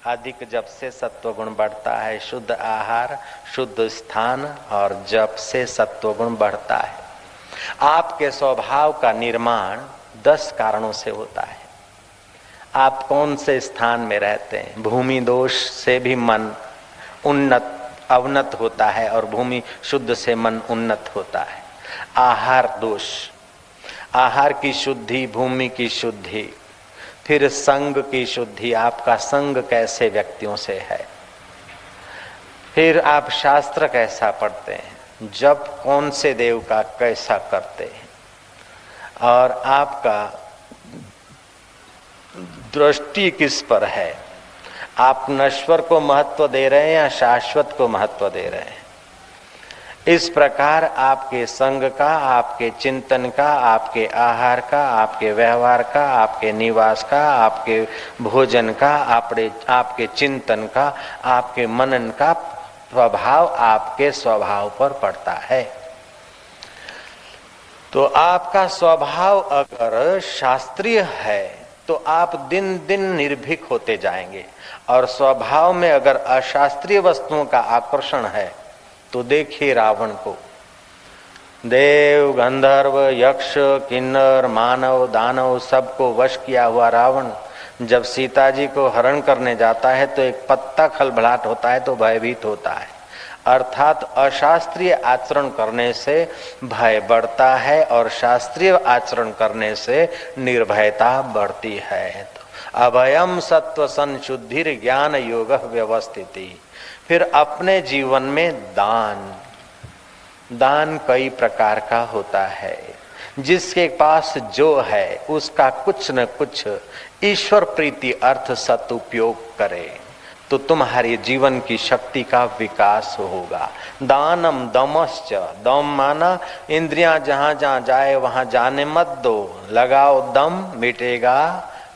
अधिक जप से सत्वगुण बढ़ता है। शुद्ध आहार, शुद्ध स्थान और जप से सत्वगुण बढ़ता है। आपके स्वभाव का निर्माण 10 कारणों से होता है। आप कौन से स्थान में रहते हैं? भूमि दोष से भी मन अवनत होता है और भूमि शुद्ध से मन उन्नत होता है। आहार दोष, आहार की शुद्धि, भूमि की शुद्धि, फिर संग की शुद्धि, आपका संग कैसे व्यक्तियों से है, फिर आप शास्त्र कैसा पढ़ते हैं, जप कौन से देव का कैसा करते हैं, और आपका दृष्टि किस पर है। आप नश्वर को महत्व दे रहे हैं या शाश्वत को महत्व दे रहे हैं। इस प्रकार आपके संग का, आपके चिंतन का, आपके आहार का, आपके व्यवहार का, आपके निवास का, आपके भोजन का, आपके चिंतन का, आपके मनन का प्रभाव आपके स्वभाव पर पड़ता है। तो आपका स्वभाव अगर शास्त्रीय है तो आप दिन दिन निर्भीक होते जाएंगे, और स्वभाव में अगर अशास्त्रीय वस्तुओं का आकर्षण है तो देखिए रावण को। देव, गंधर्व, यक्ष, किन्नर, मानव, दानव सबको वश किया हुआ रावण जब सीता जी को हरण करने जाता है तो एक पत्ता खलबलाहट होता है तो भयभीत होता है। अर्थात अशास्त्रीय आचरण करने से भय बढ़ता है और शास्त्रीय आचरण करने से निर्भयता बढ़ती है। तो अभयम सत्व संशुद्धिर ज्ञान योग व्यवस्थिति। फिर अपने जीवन में दान कई प्रकार का होता है। जिसके पास जो है उसका कुछ न कुछ ईश्वर प्रीति अर्थ सदुपयोग करे तो तुम्हारे जीवन की शक्ति का विकास होगा। दानम दमश्च, दम माना इंद्रियां जहां जहां जाए वहां जाने मत दो, लगाओ दम मिटेगा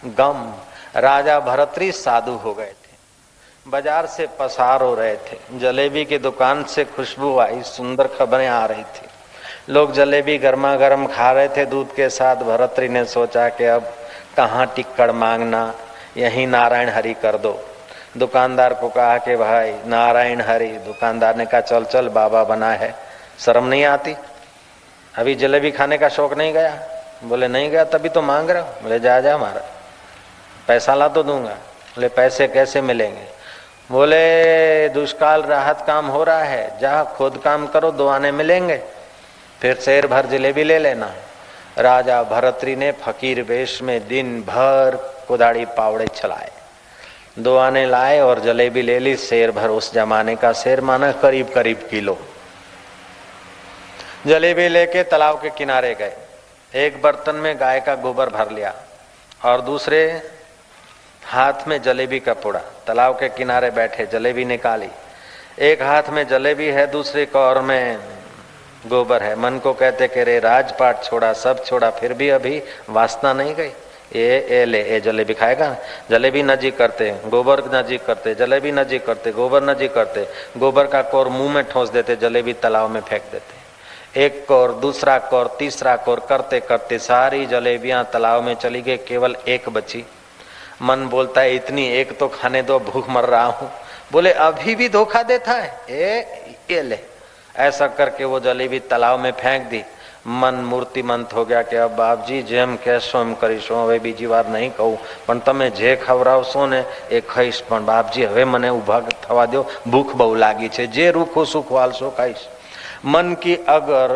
गम। राजा भरतरी साधु हो गए थे, बाजार से पसार हो रहे थे, जलेबी की दुकान से खुशबू आई, सुंदर खबरें आ रही थी, लोग जलेबी गर्मा गर्म खा रहे थे दूध के साथ। भरतरी ने सोचा कि अब कहाँ टिक्कड़ मांगना, यहीं नारायण हरि कर दो। दुकानदार को कहा कि भाई नारायण हरि। दुकानदार ने कहा चल चल बाबा बना है, शर्म नहीं आती, अभी जलेबी खाने का शौक नहीं गया? बोले नहीं गया, तभी तो मांग रहा हूं। बोले जा जा मारा, पैसा ला तो दूंगा। बोले पैसे कैसे मिलेंगे? बोले दुष्काल राहत काम हो रहा है, जा खुद काम करो, 2 आने मिलेंगे, फिर शेर भर जलेबी ले लेना। राजा भरतरी ने फकीर वेश में दिन भर कुदाड़ी पावड़े चलाए, 2 आने लाए और जलेबी ले ली, शेर भर। उस जमाने का शेर माना करीब करीब किलो। जलेबी लेके तालाब के किनारे गए, एक बर्तन में गाय का गोबर भर लिया और दूसरे हाथ में जलेबी का पुड़ा। तालाब के किनारे बैठे, जलेबी निकाली, एक हाथ में जलेबी है, दूसरे कौर में गोबर है। मन को कहते कि रे राजपाट छोड़ा, सब छोड़ा, फिर भी अभी वासना नहीं गई। ए ले, ए जलेबी खाएगा? जलेबी नजीक करते, गोबर नजीक करते, जलेबी नजीक करते, गोबर नजीक करते, गोबर का कौर मुंह में ठोस देते, जलेबी तालाब में फेंक देते। एक कौर, दूसरा कौर, तीसरा कौर करते करते सारी जलेबियां तालाब में चली गई, केवल एक बची। मन बोलता है इतनी एक तो खाने दो, भूख मर रहा हूं। बोले अभी भी धोखा देता है, ये ले। ऐसा करके वो जलेबी तालाब में फेंक दी। मन मूर्तिमंत हो गया कि अब बापजी जेम कહેશો એમ કરીશું, હવે બીજી વાર નહીં કહું, પણ તમે જે ખવડાવશો ને એ ખાઈશ, પણ બાપજી હવે મને ઊભા થવા દો, ભૂખ બહુ લાગી છે, જે રૂખો સુખ વાલશો ખાઈશ। मन की अगर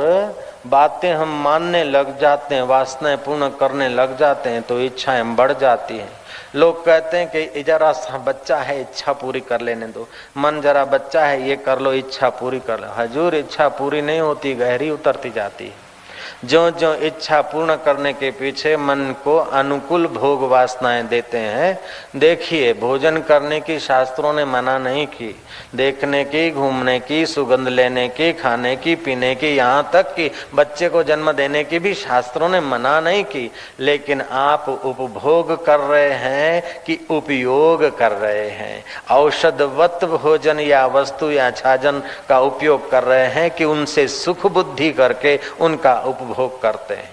बातें हम मानने लग जाते हैं, वासनाएं पूर्ण करने लग जाते हैं तो इच्छाएं बढ़ जाती हैं। लोग कहते हैं कि जरा सा बच्चा है, इच्छा पूरी कर लेने दो, मन जरा बच्चा है, ये कर लो, इच्छा पूरी कर लो। हजूर इच्छा पूरी नहीं होती, गहरी उतरती जाती है। जो जो इच्छा पूर्ण करने के पीछे मन को अनुकूल भोग वासनाएं देते हैं। देखिए भोजन करने की शास्त्रों ने मना नहीं की, देखने की, घूमने की, सुगंध लेने की, खाने की, पीने की, यहाँ तक कि बच्चे को जन्म देने की भी शास्त्रों ने मना नहीं की। लेकिन आप उपभोग कर रहे हैं कि उपयोग कर रहे हैं? औषधवत भोजन या वस्तु या छाजन का उपयोग कर रहे हैं कि उनसे सुख बुद्धि करके उनका उपभोग करते हैं?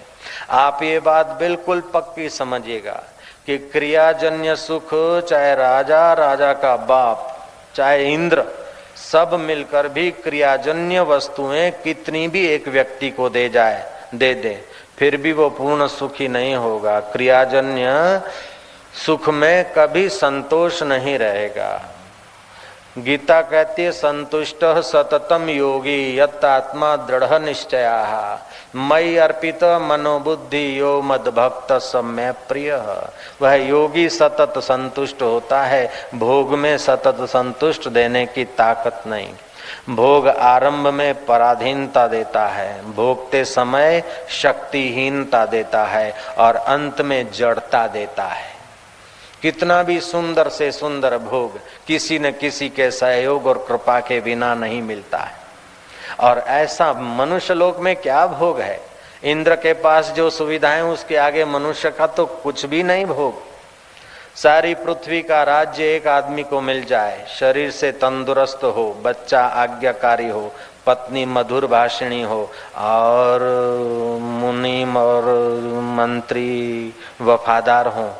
आप ये बात बिल्कुल पक्की समझिएगा। कि क्रियाजन्य सुख, चाहे राजा, राजा का बाप, चाहे इंद्र, सब मिलकर भी क्रियाजन्य वस्तुएं कितनी भी एक व्यक्ति को दे दे, फिर भी वो पूर्ण सुखी नहीं होगा। क्रियाजन्य सुख में कभी संतोष नहीं रहेगा। गीता कहती है संतुष्ट सततम योगी यत आत्मा दृढ़ निश्चया मयि अर्पित मनोबुद्धि यो मद भक्त सम्य प्रिय। वह योगी सतत संतुष्ट होता है, भोग में सतत संतुष्ट देने की ताकत नहीं। भोग आरंभ में पराधीनता देता है, भोगते समय शक्तिहीनता देता है और अंत में जड़ता देता है। कितना भी सुंदर से सुंदर भोग किसी न किसी के सहयोग और कृपा के बिना नहीं मिलता है। और ऐसा मनुष्य लोक में क्या भोग है? इंद्र के पास जो सुविधाएं उसके आगे मनुष्य का तो कुछ भी नहीं भोग। सारी पृथ्वी का राज्य एक आदमी को मिल जाए, शरीर से तंदुरुस्त हो, बच्चा आज्ञाकारी हो, पत्नी मधुर भाषिणी हो और मुनीम और मंत्री वफादार हो,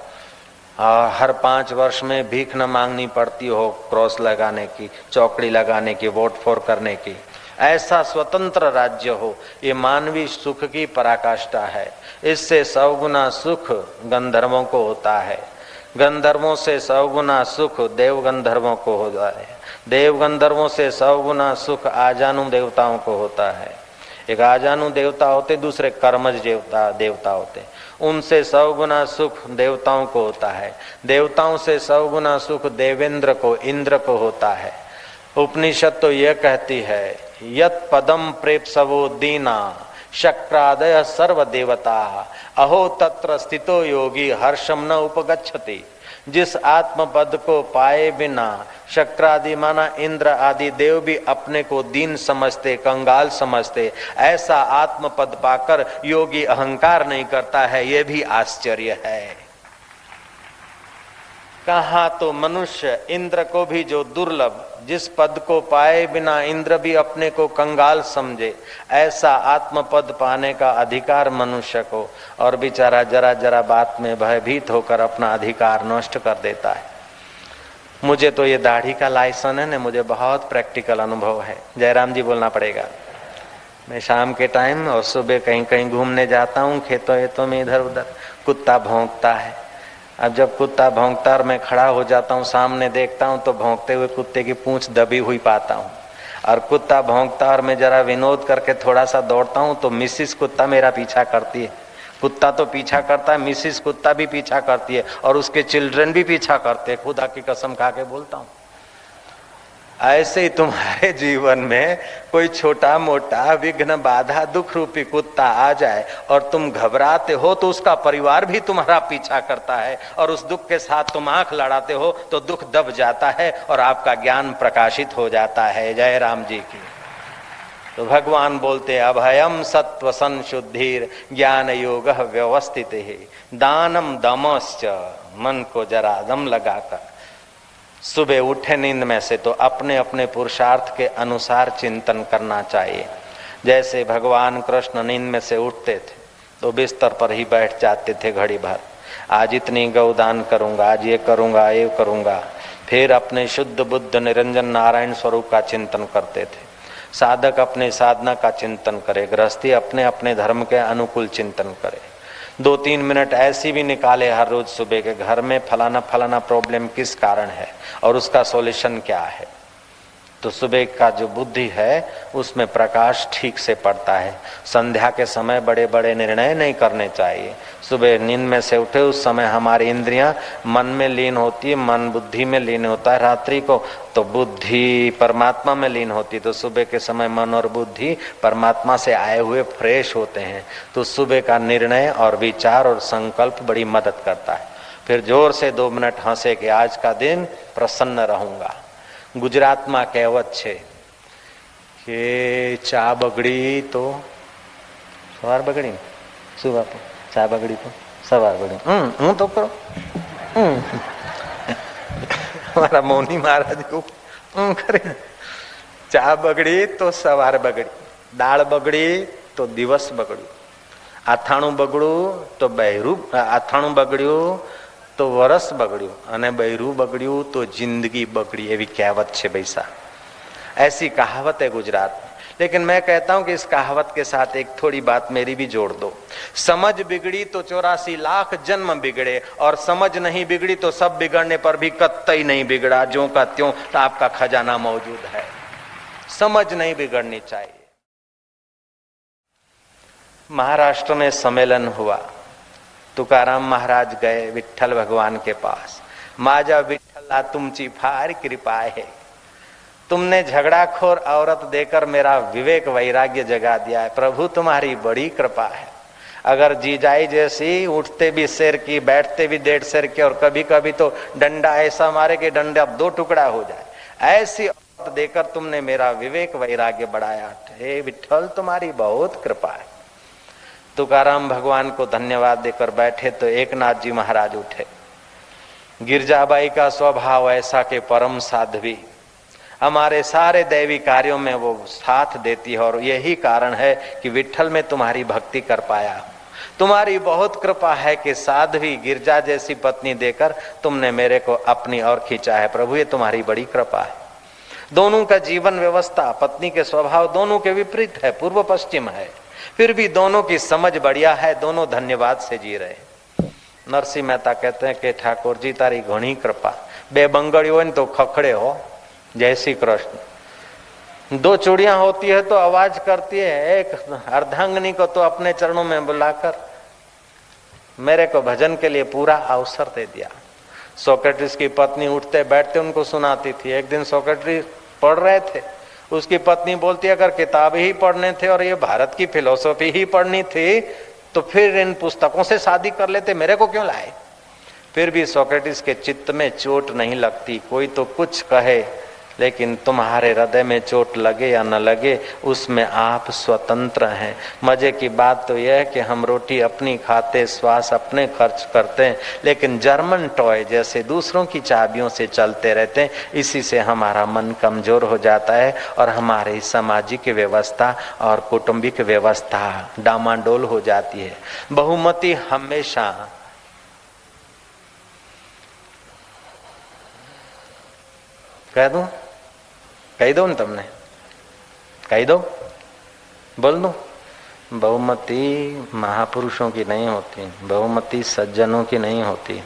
और हर 5 वर्ष में भीख न मांगनी पड़ती हो, क्रॉस लगाने की, चौकड़ी लगाने की, वोट फोर करने की, ऐसा स्वतंत्र राज्य हो, ये मानवीय सुख की पराकाष्ठा है। इससे 100 गुना सुख गंधर्वों को होता है, गंधर्वों से 100 गुना सुख देव गंधर्वों को होता है, देव गंधर्वों से 100 गुना सुख आजानु देवताओं को होता है। एक आजानु देवता होते, दूसरे कर्मज देवता होते, उनसे 100 गुना सुख देवताओं को होता है, देवताओं से 100 गुना सुख देवेंद्र को, इंद्र को होता है। उपनिषद तो यह कहती है यत पदम प्रेप्सवो दीना शक्रादय सर्व देवता अहो तत्र स्थितो योगी हर्षम न उपगच्छति। जिस आत्म पद को पाए बिना शक्रादि माना इंद्र आदि देव भी अपने को दीन समझते, कंगाल समझते, ऐसा आत्म पद पाकर योगी अहंकार नहीं करता है, यह भी आश्चर्य है। कहा तो मनुष्य इंद्र को भी जो दुर्लभ, जिस पद को पाए बिना इंद्र भी अपने को कंगाल समझे, ऐसा आत्म पद पाने का अधिकार मनुष्य को, और बेचारा जरा जरा बात में भयभीत होकर अपना अधिकार नष्ट कर देता है। मुझे तो ये दाढ़ी का लाइसेंस है ना, मुझे बहुत प्रैक्टिकल अनुभव है। जयराम जी बोलना पड़ेगा। मैं शाम के टाइम और सुबह कहीं कहीं घूमने जाता हूँ, खेतों में इधर उधर, कुत्ता भौंकता है। अब जब कुत्ता भौंकता और मैं खड़ा हो जाता हूँ, सामने देखता हूँ तो भौंकते हुए कुत्ते की पूंछ दबी हुई पाता हूँ, और कुत्ता भौंकता और मैं जरा विनोद करके थोड़ा सा दौड़ता हूँ तो मिसिस कुत्ता मेरा पीछा करती है। कुत्ता तो पीछा करता है, मिसिस कुत्ता भी पीछा करती है, और उसके चिल्ड्रन भी पीछा करते हैं। खुदा की कसम खा के बोलता हूँ। ऐसे ही तुम्हारे जीवन में कोई छोटा मोटा विघ्न, बाधा, दुख रूपी कुत्ता आ जाए और तुम घबराते हो तो उसका परिवार भी तुम्हारा पीछा करता है, और उस दुख के साथ तुम आंख लड़ाते हो तो दुख दब जाता है और आपका ज्ञान प्रकाशित हो जाता है। जय राम जी की। तो भगवान बोलते अभयम सत्व संशुद्धिर ज्ञान योग व्यवस्थित है दानम दमश्च। मन को जरा दम लगाकर सुबह उठे नींद में से तो अपने अपने पुरुषार्थ के अनुसार चिंतन करना चाहिए। जैसे भगवान कृष्ण नींद में से उठते थे तो बिस्तर पर ही बैठ जाते थे घड़ी भर, आज इतनी गौदान करूंगा, आज ये करूंगा, ये करूंगा। फिर अपने शुद्ध बुद्ध निरंजन नारायण स्वरूप का चिंतन करते थे। साधक अपने साधना का चिंतन करे, गृहस्थी अपने अपने धर्म के अनुकूल चिंतन करे। 2-3 मिनट ऐसी भी निकाले हर रोज सुबह के, घर में फलाना फलाना प्रॉब्लम किस कारण है और उसका सॉल्यूशन क्या है। तो सुबह का जो बुद्धि है उसमें प्रकाश ठीक से पड़ता है। संध्या के समय बड़े बड़े निर्णय नहीं करने चाहिए। सुबह नींद में से उठे उस समय हमारी इंद्रियां मन में लीन होती है, मन बुद्धि में लीन होता है। रात्रि को तो बुद्धि परमात्मा में लीन होती है। तो सुबह के समय मन और बुद्धि परमात्मा से आए हुए फ्रेश होते हैं। तो सुबह का निर्णय और विचार और संकल्प बड़ी मदद करता है। फिर जोर से 2 मिनट हंसे कि आज का दिन प्रसन्न रहूंगा। ગુજરાતમાં કહેવત છે કે ચા બગડી તો સવાર બગડી, શું બાપુ? ચા બગડી તો સવાર બગડી। હું તો કરો हमारा मौनी महाराज को करे। ચા બગડી તો સવાર બગડી, દાળ બગડી તો દિવસ બગડ્યું, આથાણું બગડ્યું તો બહેરું, આથાણું બગડ્યું તો વરસ બગડ્યું, અને બૈરું બગડ્યું તો જિંદગી બગડી, એવી કહેવત છે ભૈસા। ऐसी कहावत है गुजरात में। लेकिन मैं कहता हूं कि इस कहावत के साथ एक थोड़ी बात मेरी भी जोड़ दो। समझ बिगड़ी तो 84 लाख जन्म बिगड़े, और समझ नहीं बिगड़ी तो सब बिगड़ने पर भी कतई नहीं बिगड़ा, ज्यों का त्यों तो आपका खजाना मौजूद है। समझ नहीं बिगड़नी चाहिए। महाराष्ट्र में सम्मेलन हुआ, तुकाराम महाराज गए विठ्ठल भगवान के पास। माजा विठ्ठला तुमची फार कृपा है, तुमने झगड़ाखोर औरत देकर मेरा विवेक वैराग्य जगा दिया है। प्रभु तुम्हारी बड़ी कृपा है। अगर जीजाई जैसी उठते भी शेर की, बैठते भी 1.5 शेर की, और कभी कभी तो डंडा ऐसा मारे कि डंडा 2 टुकड़ा हो जाए, ऐसी औरत देकर तुमने मेरा विवेक वैराग्य बढ़ाया। हे विठ्ठल तुम्हारी बहुत कृपा है। तुकाराम भगवान को धन्यवाद देकर बैठे तो एकनाथ जी महाराज उठे। गिरजाबाई का स्वभाव ऐसा कि परम साध्वी, हमारे सारे दैवी कार्यों में वो साथ देती है, और यही कारण है कि विठ्ठल में तुम्हारी भक्ति कर पाया। तुम्हारी बहुत कृपा है कि साध्वी गिरजा जैसी पत्नी देकर तुमने मेरे को अपनी ओर खींचा है। प्रभु ये तुम्हारी बड़ी कृपा है। दोनों का जीवन व्यवस्था, पत्नी के स्वभाव दोनों के विपरीत है, पूर्व पश्चिम है, फिर भी दोनों की समझ बढ़िया है, दोनों धन्यवाद से जी रहे। नरसिंह मेहता कहते हैं कि ठाकुर जी तारी घणी कृपा, 2 बंगड़ियों हो तो खखड़े हो। जय श्री कृष्ण। 2 चूड़ियां होती है तो आवाज करती है, एक अर्धांगिनी को तो अपने चरणों में बुलाकर मेरे को भजन के लिए पूरा अवसर दे दिया। सोक्रेटिस की पत्नी उठते बैठते उनको सुनाती थी। एक दिन सोक्रेटिस पढ़ रहे थे, उसकी पत्नी बोलती अगर किताब ही पढ़ने थे और ये भारत की फिलोसॉफी ही पढ़नी थी तो फिर इन पुस्तकों से शादी कर लेते, मेरे को क्यों लाए। फिर भी सोक्रेटिस के चित्त में चोट नहीं लगती। कोई तो कुछ कहे, लेकिन तुम्हारे हृदय में चोट लगे या न लगे उसमें आप स्वतंत्र हैं। मजे की बात तो यह है कि हम रोटी अपनी खाते, श्वास अपने खर्च करते हैं, लेकिन जर्मन टॉय जैसे दूसरों की चाबियों से चलते रहते हैं। इसी से हमारा मन कमजोर हो जाता है और हमारी सामाजिक व्यवस्था और कौटुंबिक व्यवस्था डामाडोल हो जाती है। बहुमति हमेशा कह दो न, तुमने कह दो, बोल दो। बहुमति महापुरुषों की नहीं होती, बहुमति सज्जनों की नहीं होती,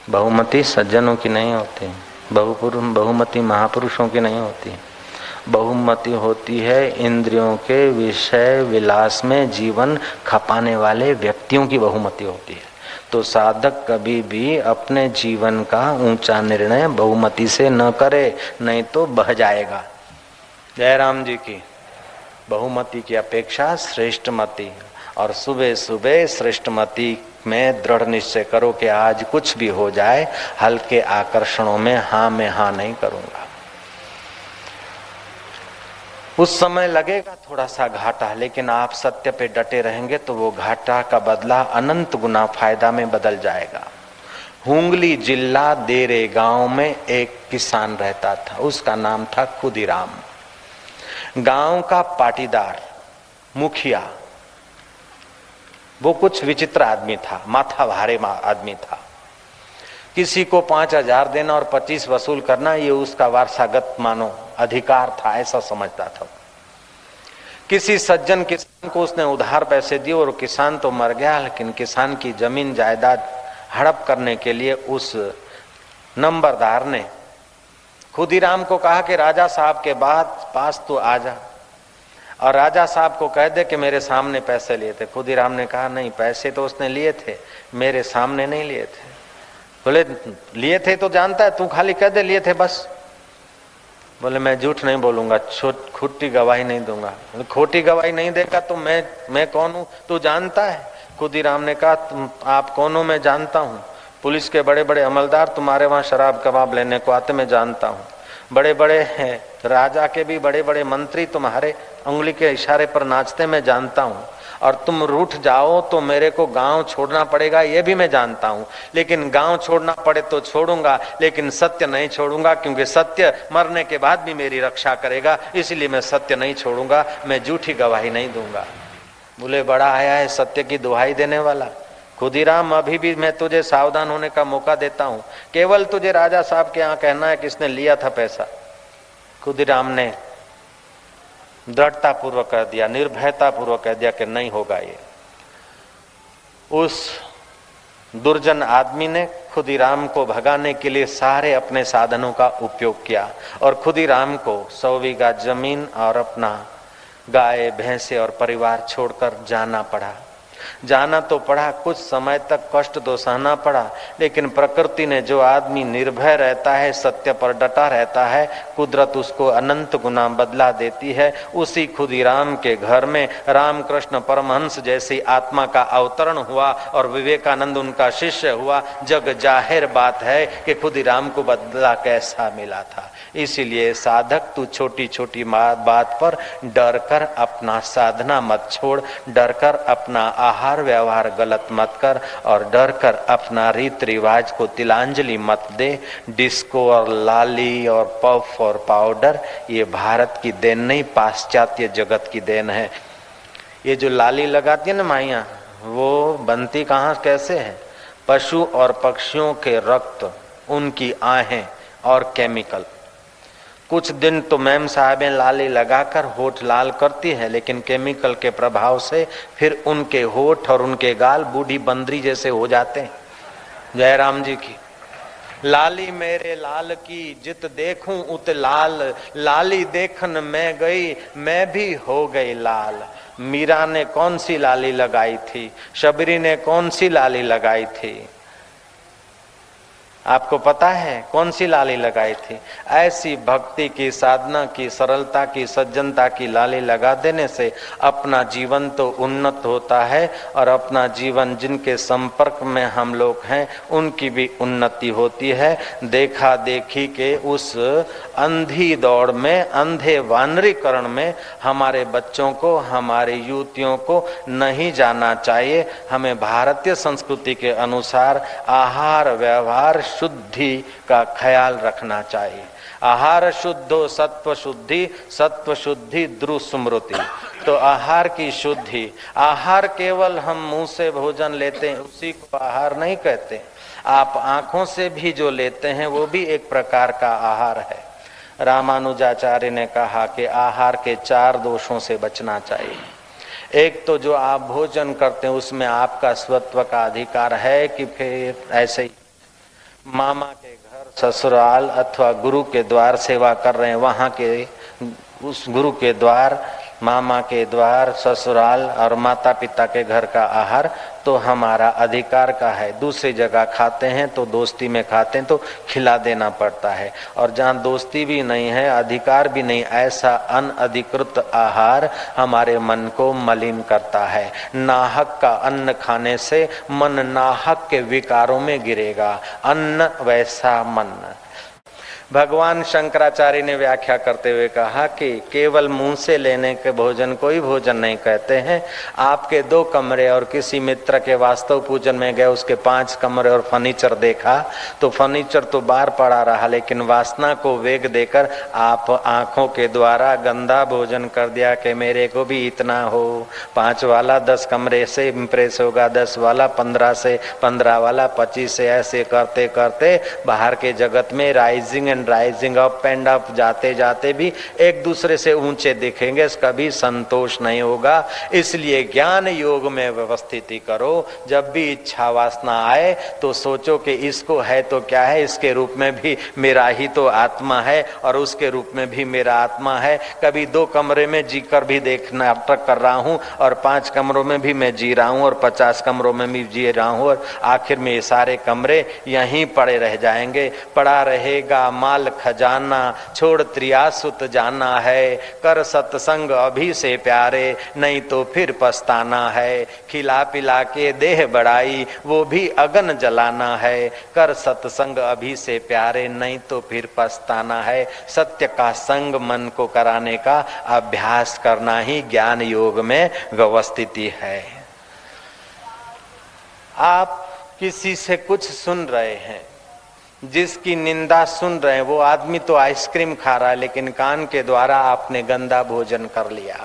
बहुमति सज्जनों की नहीं होती, बहुमति महापुरुषों की नहीं होती। बहुमति होती है इंद्रियों के विषय विलास में जीवन खपाने वाले व्यक्तियों की बहुमति होती है। तो साधक कभी भी अपने जीवन का ऊंचा निर्णय बहुमति से न करे, नहीं तो बह जाएगा। जयराम जी की बहुमति की अपेक्षा श्रेष्ठमति, और सुबह सुबह श्रेष्ठमति में दृढ़ निश्चय करो कि आज कुछ भी हो जाए, हल्के आकर्षणों में हाँ मैं हाँ नहीं करूंगा। उस समय लगेगा थोड़ा सा घाटा, लेकिन आप सत्य पे डटे रहेंगे तो वो घाटा का बदला अनंत गुना फायदा में बदल जाएगा। हुंगली जिला देरे गांव में एक किसान रहता था, उसका नाम था खुदीराम। गांव का पाटीदार, मुखिया, वो कुछ विचित्र आदमी था, माथा भारे आदमी था। किसी को 5,000 देना और 25 वसूल करना ये उसका वारसागत मानो अधिकार था, ऐसा समझता था। किसी सज्जन किसान को उसने उधार पैसे दिए और किसान तो मर गया, लेकिन किसान की जमीन जायदाद हड़प करने के लिए उस नंबरदार ने खुदीराम को कहा कि राजा साहब के पास तू आ जा और राजा साहब को कह दे कि मेरे सामने पैसे लिए थे। खुदीराम ने कहा नहीं, पैसे तो उसने लिए थे, मेरे सामने नहीं लिए थे। बोले लिए थे तो जानता है, तू खाली कह दे लिए थे बस। बोले मैं झूठ नहीं बोलूंगा, खोटी गवाही नहीं दूंगा। खोटी गवाही नहीं देगा तो मैं कौन हूँ तू जानता है। खुदीराम ने कहा आप कौन हो मैं जानता हूँ, पुलिस के बड़े बड़े अमलदार तुम्हारे वहाँ शराब कबाब लेने को आते मैं जानता हूँ, बड़े बड़े राजा के भी बड़े बड़े मंत्री तुम्हारे उंगली के इशारे पर नाचते मैं जानता हूँ, और तुम रूठ जाओ तो मेरे को गांव छोड़ना पड़ेगा ये भी मैं जानता हूँ। लेकिन गांव छोड़ना पड़े तो छोड़ूंगा, लेकिन सत्य नहीं छोड़ूंगा, क्योंकि सत्य मरने के बाद भी मेरी रक्षा करेगा, इसलिए मैं सत्य नहीं छोड़ूंगा, मैं झूठी गवाही नहीं दूंगा। बोले बड़ा आया है सत्य की दुहाई देने वाला, खुदीराम, अभी भी मैं तुझे सावधान होने का मौका देता हूं, केवल तुझे राजा साहब के यहाँ कहना है किसने लिया था पैसा। खुदीराम ने दृढ़ता पूर्वक कह दिया, निर्भयता पूर्वक कह दिया कि नहीं होगा ये। उस दुर्जन आदमी ने खुदीराम को भगाने के लिए सारे अपने साधनों का उपयोग किया और खुदीराम को 100 बीघा जमीन और अपना गाय भैंसे और परिवार छोड़कर जाना पड़ा। जाना तो पड़ा, कुछ समय तक कष्ट तो सहना पड़ा, लेकिन प्रकृति ने, जो आदमी निर्भय रहता है, सत्य पर डटा रहता है, कुदरत उसको अनंत गुना बदला देती है। उसी खुदीराम के घर में रामकृष्ण परमहंस जैसी आत्मा का अवतरण हुआ और विवेकानंद उनका शिष्य हुआ। जग जाहिर बात है कि खुदीराम को बदला कैसा मिला था। इसीलिए साधक, तू छोटी छोटी बात पर डर कर अपना साधना मत छोड़, डर कर अपना आहार व्यवहार गलत मत कर और डर कर अपना रीत रिवाज को तिलांजलि मत दे। डिस्को और लाली और पफ और पाउडर ये भारत की देन नहीं, पाश्चात्य जगत की देन है। ये जो लाली लगाती है ना माइया, वो बनती कहाँ कैसे है? पशु और पक्षियों के रक्त, उनकी आहें और केमिकल। कुछ दिन तो मैम साहबें लाली लगाकर होठ लाल करती है, लेकिन केमिकल के प्रभाव से फिर उनके होठ और उनके गाल बूढ़ी बंदरी जैसे हो जाते हैं। जयराम जी की लाली मेरे लाल की, जित देखूं उत लाल, लाली देखन मैं गई, मैं भी हो गई लाल। मीरा ने कौन सी लाली लगाई थी? शबरी ने कौन सी लाली लगाई थी? आपको पता है कौन सी लाली लगाई थी? ऐसी भक्ति की, साधना की, सरलता की, सज्जनता की लाली लगा देने से अपना जीवन तो उन्नत होता है और अपना जीवन जिनके संपर्क में हम लोग हैं उनकी भी उन्नति होती है। देखा देखी के उस अंधी दौड़ में, अंधे वानरीकरण में हमारे बच्चों को, हमारी युवतियों को नहीं जाना चाहिए। हमें भारतीय संस्कृति के अनुसार आहार व्यवहार शुद्धि का ख्याल रखना चाहिए। आहार शुद्धो सत्व शुद्धि, सत्व शुद्धि द्रु स्मृति। तो आहार की शुद्धि, आहार केवल हम मुंह से भोजन लेते हैं उसी को आहार नहीं कहते। आप आंखों से भी जो लेते हैं वो भी एक प्रकार का आहार है। रामानुजाचार्य ने कहा कि आहार के 4 दोषों से बचना चाहिए। एक तो जो आप भोजन करते हैं उसमें आपका स्वत्व का अधिकार है कि फिर ऐसे ही मामा के घर, ससुराल अथवा गुरु के द्वार सेवा कर रहे हैं, वहां के उस गुरु के द्वार, मामा के द्वार, ससुराल और माता पिता के घर का आहार तो हमारा अधिकार का है। दूसरी जगह खाते हैं तो दोस्ती में खाते हैं तो खिला देना पड़ता है, और जहाँ दोस्ती भी नहीं है, अधिकार भी नहीं, ऐसा अनअधिकृत आहार हमारे मन को मलिन करता है। नाहक का अन्न खाने से मन नाहक के विकारों में गिरेगा। अन्न वैसा मन। भगवान शंकराचार्य ने व्याख्या करते हुए कहा कि केवल मुंह से लेने के भोजन को ही भोजन नहीं कहते हैं। आपके 2 कमरे और किसी मित्र के वास्तव पूजन में गए, उसके 5 कमरे और फर्नीचर देखा तो फर्नीचर तो बाहर पड़ा रहा, लेकिन वासना को वेग देकर आप आंखों के द्वारा गंदा भोजन कर दिया कि मेरे को भी इतना हो। 5 वाला 10 कमरे से इम्प्रेस होगा, 10 वाला 15 से, 15 वाला 25 से, ऐसे करते करते बाहर के जगत में rising rising up and up जाते जाते भी एक दूसरे से ऊंचे दिखेंगे, कभी संतोष नहीं होगा। इसलिए ज्ञान योग में व्यवस्थिति करो। जब भी इच्छा वासना आए तो सोचो कि इसको है तो क्या है, इसके रूप में भी मेरा ही तो आत्मा है और उसके रूप में भी मेरा आत्मा है। कभी 2 कमरे में जीकर भी देख नाटक कर रहा हूं और 5 कमरों में भी मैं जी रहा हूं और 50 कमरों में भी जी रहा हूं, और आखिर में ये सारे कमरे यहीं पड़े रह जाएंगे। पड़ा रहेगा माल खजाना, छोड़ त्रियासुत जाना है। कर सत्संग अभी से प्यारे, नहीं तो फिर पछताना है। खिला पिला के देह बढ़ाई, वो भी अगन जलाना है। कर सत्संग अभी से प्यारे, नहीं तो फिर पछताना है। सत्य का संग मन को कराने का अभ्यास करना ही ज्ञान योग में व्यवस्थिति है। आप किसी से कुछ सुन रहे हैं, जिसकी निंदा सुन रहे हैं, वो आदमी तो आइसक्रीम खा रहा है, लेकिन कान के द्वारा आपने गंदा भोजन कर लिया,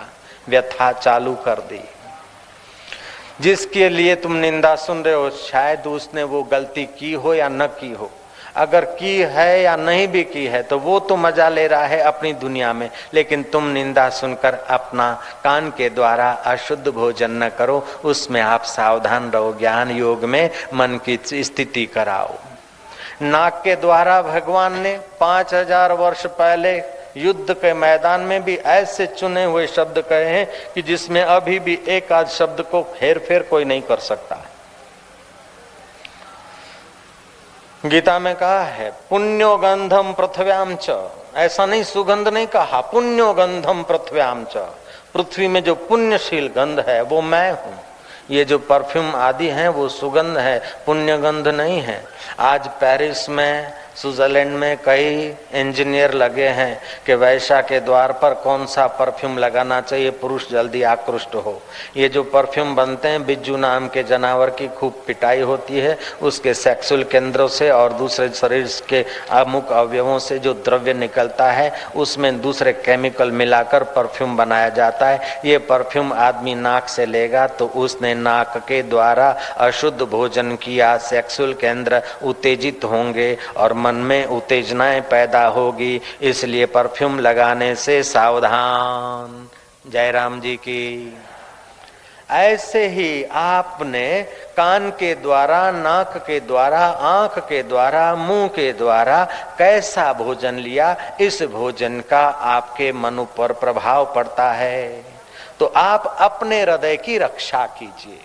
व्यथा चालू कर दी। जिसके लिए तुम निंदा सुन रहे हो शायद उसने वो गलती की हो या न की हो, अगर की है या नहीं भी की है तो वो तो मजा ले रहा है अपनी दुनिया में, लेकिन तुम निंदा सुनकर अपना कान के द्वारा अशुद्ध भोजन न करो, उसमें आप सावधान रहो। ज्ञान योग में मन की स्थिति कराओ। नाक के द्वारा भगवान ने 5000 वर्ष पहले युद्ध के मैदान में भी ऐसे चुने हुए शब्द कहे हैं कि जिसमें अभी भी एक आध शब्द को हेर फेर कोई नहीं कर सकता है। गीता में कहा है पुण्यो गंधम पृथ्व्याम च, ऐसा नहीं सुगंध नहीं कहा, पुण्यो गंधम पृथ्व्याम च, पृथ्वी में जो पुण्यशील गंध है वो मैं हूं। ये जो परफ्यूम आदि हैं वो सुगंध है, पुण्य गंध नहीं है। आज पेरिस में, स्विट्जरलैंड में कई इंजीनियर लगे हैं कि वैश्या के द्वार पर कौन सा परफ्यूम लगाना चाहिए, पुरुष जल्दी आकृष्ट हो। ये जो परफ्यूम बनते हैं, बिज्जू नाम के जानवर की खूब पिटाई होती है, उसके सेक्सुअल केंद्रों से और दूसरे शरीर के अमुक अवयवों से जो द्रव्य निकलता है उसमें दूसरे केमिकल मिलाकर परफ्यूम बनाया जाता है। ये परफ्यूम आदमी नाक से लेगा तो उसने नाक के द्वारा अशुद्ध भोजन किया, सेक्सुअल केंद्र उत्तेजित होंगे और मन में उत्तेजनाएं पैदा होगी, इसलिए परफ्यूम लगाने से सावधान। जय राम जी की। ऐसे ही आपने कान के द्वारा, नाक के द्वारा, आंख के द्वारा, मुंह के द्वारा कैसा भोजन लिया, इस भोजन का आपके मन पर प्रभाव पड़ता है। तो आप अपने हृदय की रक्षा कीजिए।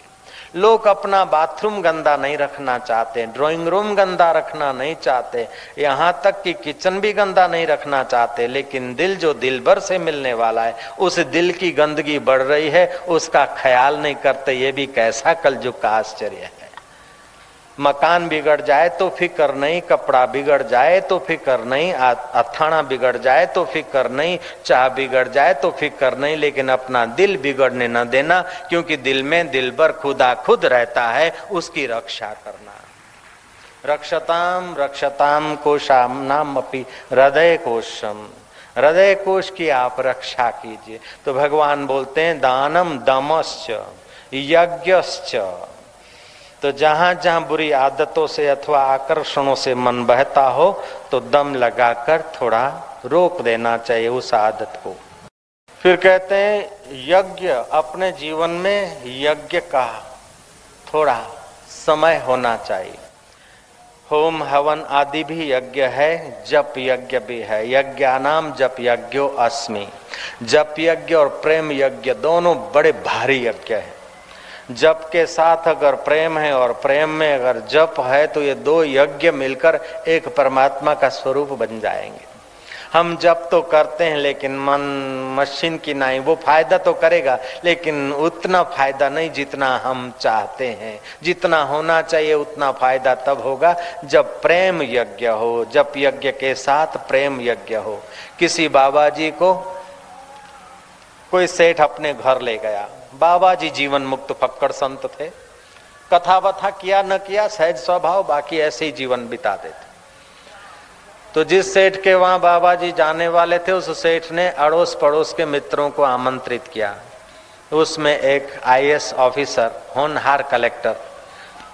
लोग अपना बाथरूम गंदा नहीं रखना चाहते, ड्राइंग रूम गंदा रखना नहीं चाहते, यहाँ तक कि किचन भी गंदा नहीं रखना चाहते, लेकिन दिल जो दिल भर से मिलने वाला है उस दिल की गंदगी बढ़ रही है, उसका ख्याल नहीं करते। ये भी कैसा कलयुग का आश्चर्य है। मकान बिगड़ जाए तो फिक्र नहीं, कपड़ा बिगड़ जाए तो फिक्र नहीं, अथाना बिगड़ जाए तो फिक्र नहीं, चाह बिगड़ जाए तो फिक्र नहीं, लेकिन अपना दिल बिगड़ने न देना, क्योंकि दिल में दिलबर खुदा खुद रहता है, उसकी रक्षा करना। रक्षताम रक्षताम कोशाम नाम अपि हृदय कोशम, हृदय कोश की आप रक्षा कीजिए। तो भगवान बोलते हैं दानम दमश्च यज्ञश्च। तो जहां जहां बुरी आदतों से अथवा आकर्षणों से मन बहता हो तो दम लगाकर थोड़ा रोक देना चाहिए उस आदत को। फिर कहते हैं यज्ञ, अपने जीवन में यज्ञ का थोड़ा समय होना चाहिए। होम हवन आदि भी यज्ञ है, जप यज्ञ भी है। यज्ञानाम जप यज्ञो अस्मि। जप यज्ञ और प्रेम यज्ञ दोनों बड़े भारी यज्ञ है। जप के साथ अगर प्रेम है और प्रेम में अगर जप है तो ये दो यज्ञ मिलकर एक परमात्मा का स्वरूप बन जाएंगे। हम जप तो करते हैं लेकिन मन मशीन की नहीं, वो फायदा तो करेगा लेकिन उतना फायदा नहीं जितना हम चाहते हैं। जितना होना चाहिए उतना फायदा तब होगा जब प्रेम यज्ञ हो, जप यज्ञ के साथ प्रेम यज्ञ हो। किसी बाबा जी को कोई सेठ अपने घर ले गया। बाबा जी जीवन मुक्त फक्कड़ संत थे, कथा वथा किया न किया सहज स्वभाव, बाकी ऐसे ही जीवन बिताते थे। तो जिस सेठ के वहां बाबा जी जाने वाले थे उस सेठ ने अड़ोस पड़ोस के मित्रों को आमंत्रित किया। उसमें एक आईएएस ऑफिसर, होनहार कलेक्टर,